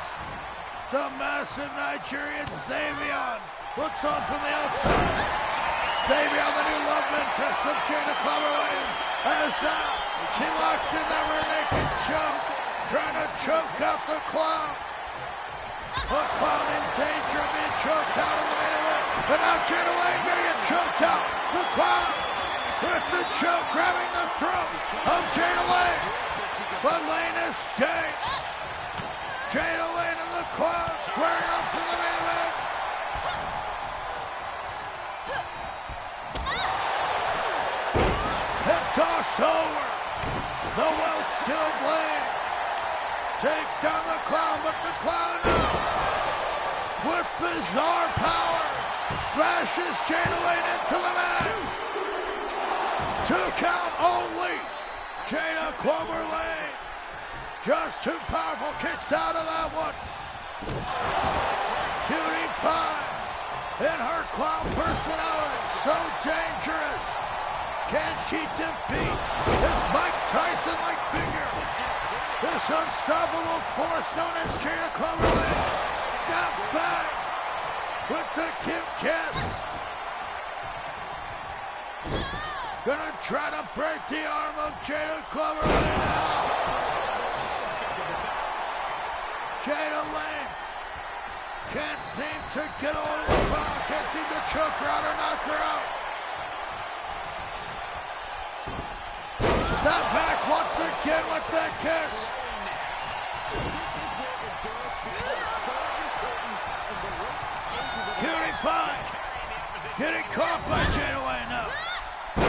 the massive Nigerian Damian looks on from the outside. Damian, the new love interest of Jada Clubber Lane, as she locks in that rear naked choke, trying to choke out the clown. The clown in danger of being choked out in the main event. But now Jada Lane gonna get choked out. The clown with the choke, grabbing the throat of Jada Lane. but Lane escapes. Jada Lane in the crowd, squaring up for the main event. Hip tossed over. The well-skilled Lane takes down the Clown, but the Clown with bizarre power smashes Jada Lane into the mat. 2 count only. Jada Clover Lane just too powerful, kicks out of that one. Cutie Pie in her Clown personality, so dangerous. Can she defeat this Mike Tyson-like figure? This unstoppable force known as Jada Clover Lane. Snap back with the Kim Kiss. Gonna try to break the arm of Jada Clover Lane out. Jada Lane can't seem to get a hold of the Clown, can't seem to choke her out or knock her out. Step back once again with that kiss. This is where endurance becomes so important in the late stages of Cutie Pie getting caught by Jada Lane now.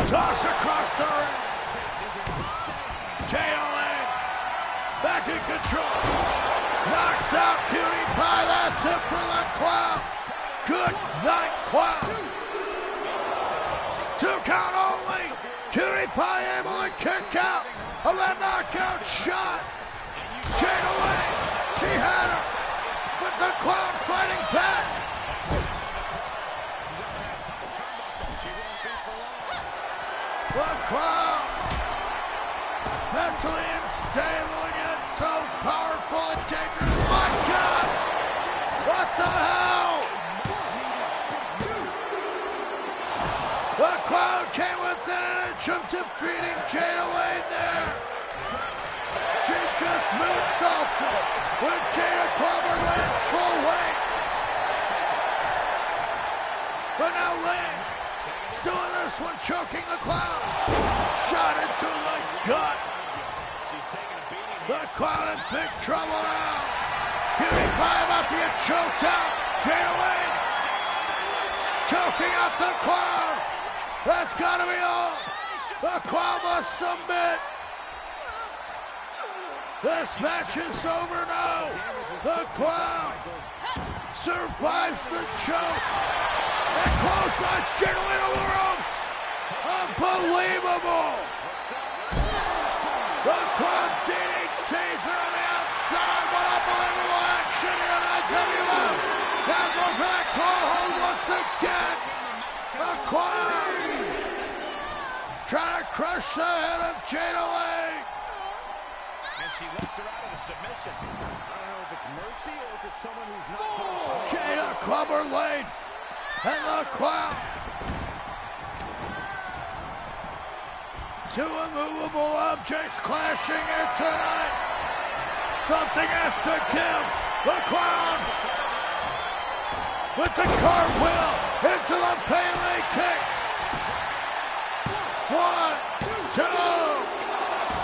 Toss across the ring. Jada Lane back in control. Knocks out Cutie Pie. That's it for the Clown. Good night, Clown. 2 count only. Cutie Pie able to kick out of that knockout shot. Jada Lane, she had her, but the Clown fighting back. The Clown, mentally unstable and yet so powerful and dangerous. My God, what the hell? The Clown came within an inch of defeating Jada Lane there. She just moonsaulted with Jada Clover Lane's full weight. But now Lane still in this one, choking the Clown. Shot into the gut. The Clown in big trouble now. Cutie Pie about to get choked out. Jada Lane choking out the Clown. That's gotta be all. The Clown must submit. This match is over now. The Clown survives the choke. And clotheslines Jada Lane over the ropes. Unbelievable. The Clown DDTs are on the outside. What unbelievable action here on IWF. Now go back to a hold once again. The Clown trying to crush the head of Jada Lane. And she lets her out of the submission. I don't know if it's mercy or if it's someone who's not doing it. Jada Clover Lane and the Clown. 2 immovable objects clashing here tonight. Something has to give. The Clown with the cartwheel into the Pele kick. 1, 2,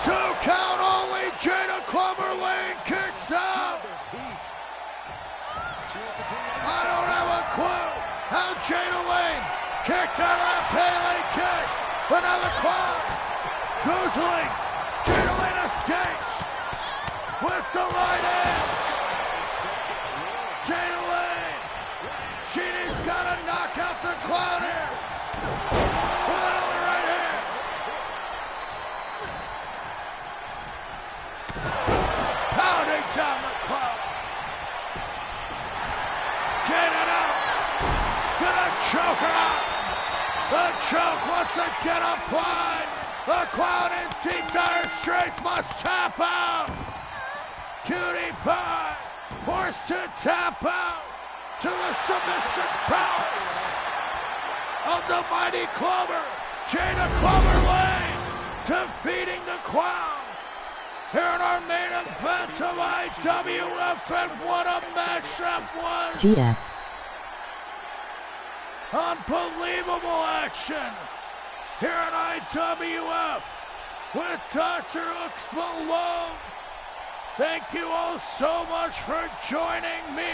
2 count only. Jada Clover Lane kicks out. I don't have a clue how Jada Lane kicked out of that Pele kick. But now the Clown goozling. Jada Lane escapes with the right hands. Jada Lane, she's got to knock out the Clown here with another right hand. Pounding down the Clown. Jada now, gonna choke her out. The choke once again applied. The Clown in deep dire straits must tap out. Cutie Pie forced to tap out to the submission prowess of the mighty Clover. Jada Clover Lane defeating the Clown here in our main event of IWF, and what a match that was. Jada. Unbelievable action here in IWF. with DrHooksMalone. Thank you all so much for joining me.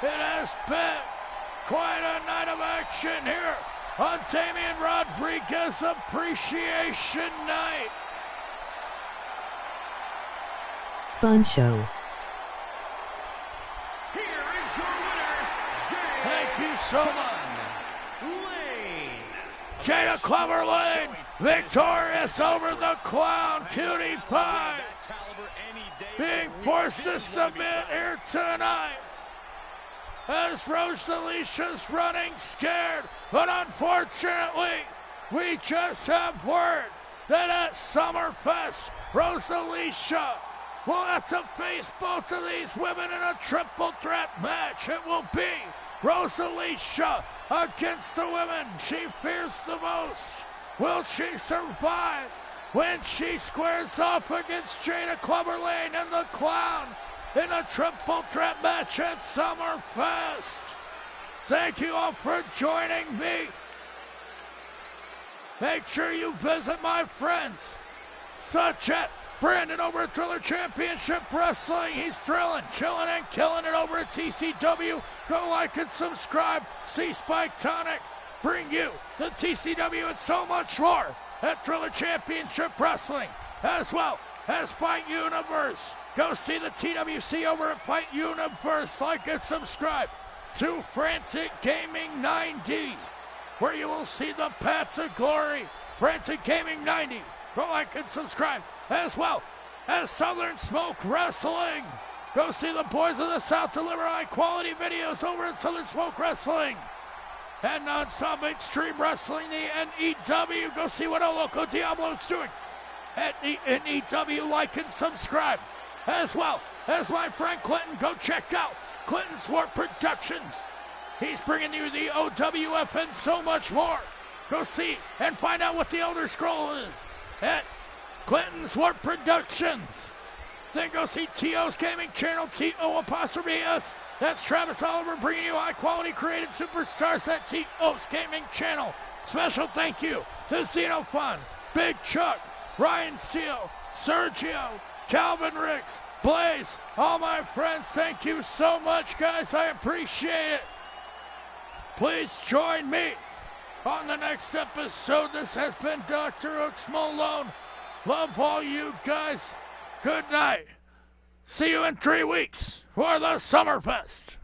It has been quite a night of action here on Damian Rodriguez Appreciation Night. Fun show. Here is your winner, Jada. Thank you so much. Lane. Jada Cloverlane, victorious over the Clown Cutie Pie, being forced to submit here tonight. As Rosalicia's running scared, but unfortunately, we just have word that at Summerfest, Rosalicia will have to face both of these women in a triple threat match. It will be Rosalicia against the women she fears the most. Will she survive when she squares off against Jada Cloverlane and the Clown in a triple threat match at Summerfest? Thank you all for joining me. Make sure you visit my friends, such as Brandon over at Thriller Championship Wrestling. He's thrilling, chilling, and killing it over at TCW. Go like and subscribe. See Spike Tonic bring you the TCW and so much more at Thriller Championship Wrestling, as well as Fight Universe. Go see the TWC over at Fight Universe. Like and subscribe to Frantic Gaming 90, where you will see the Paths of Glory. Frantic Gaming 90. Go like and subscribe, as well as Southern Smoke Wrestling. Go see the boys of the South deliver high-quality videos over at Southern Smoke Wrestling. And Non-Stop Extreme Wrestling, the NEW. Go see what El Loco Diablo's doing at the NEW. Like and subscribe, as well as my friend Clinton. Go check out Clinton's War Productions. He's bringing you the OWF and so much more. Go see and find out what the Elder Scroll is at Clinton's War Productions. Then go see T.O.'s Gaming Channel, T.O.'S. That's Travis Oliver bringing you high-quality created superstars at T.O.'s Gaming Channel. Special thank you to Xenofun, Big Chuck, Ryan Steele, Sergio, Calvin Ricks, Blaze, all my friends. Thank you so much, guys. I appreciate it. Please join me on the next episode. This has been DrHooksMalone. Love all you guys. Good night. See you in 3 weeks for the Summerfest.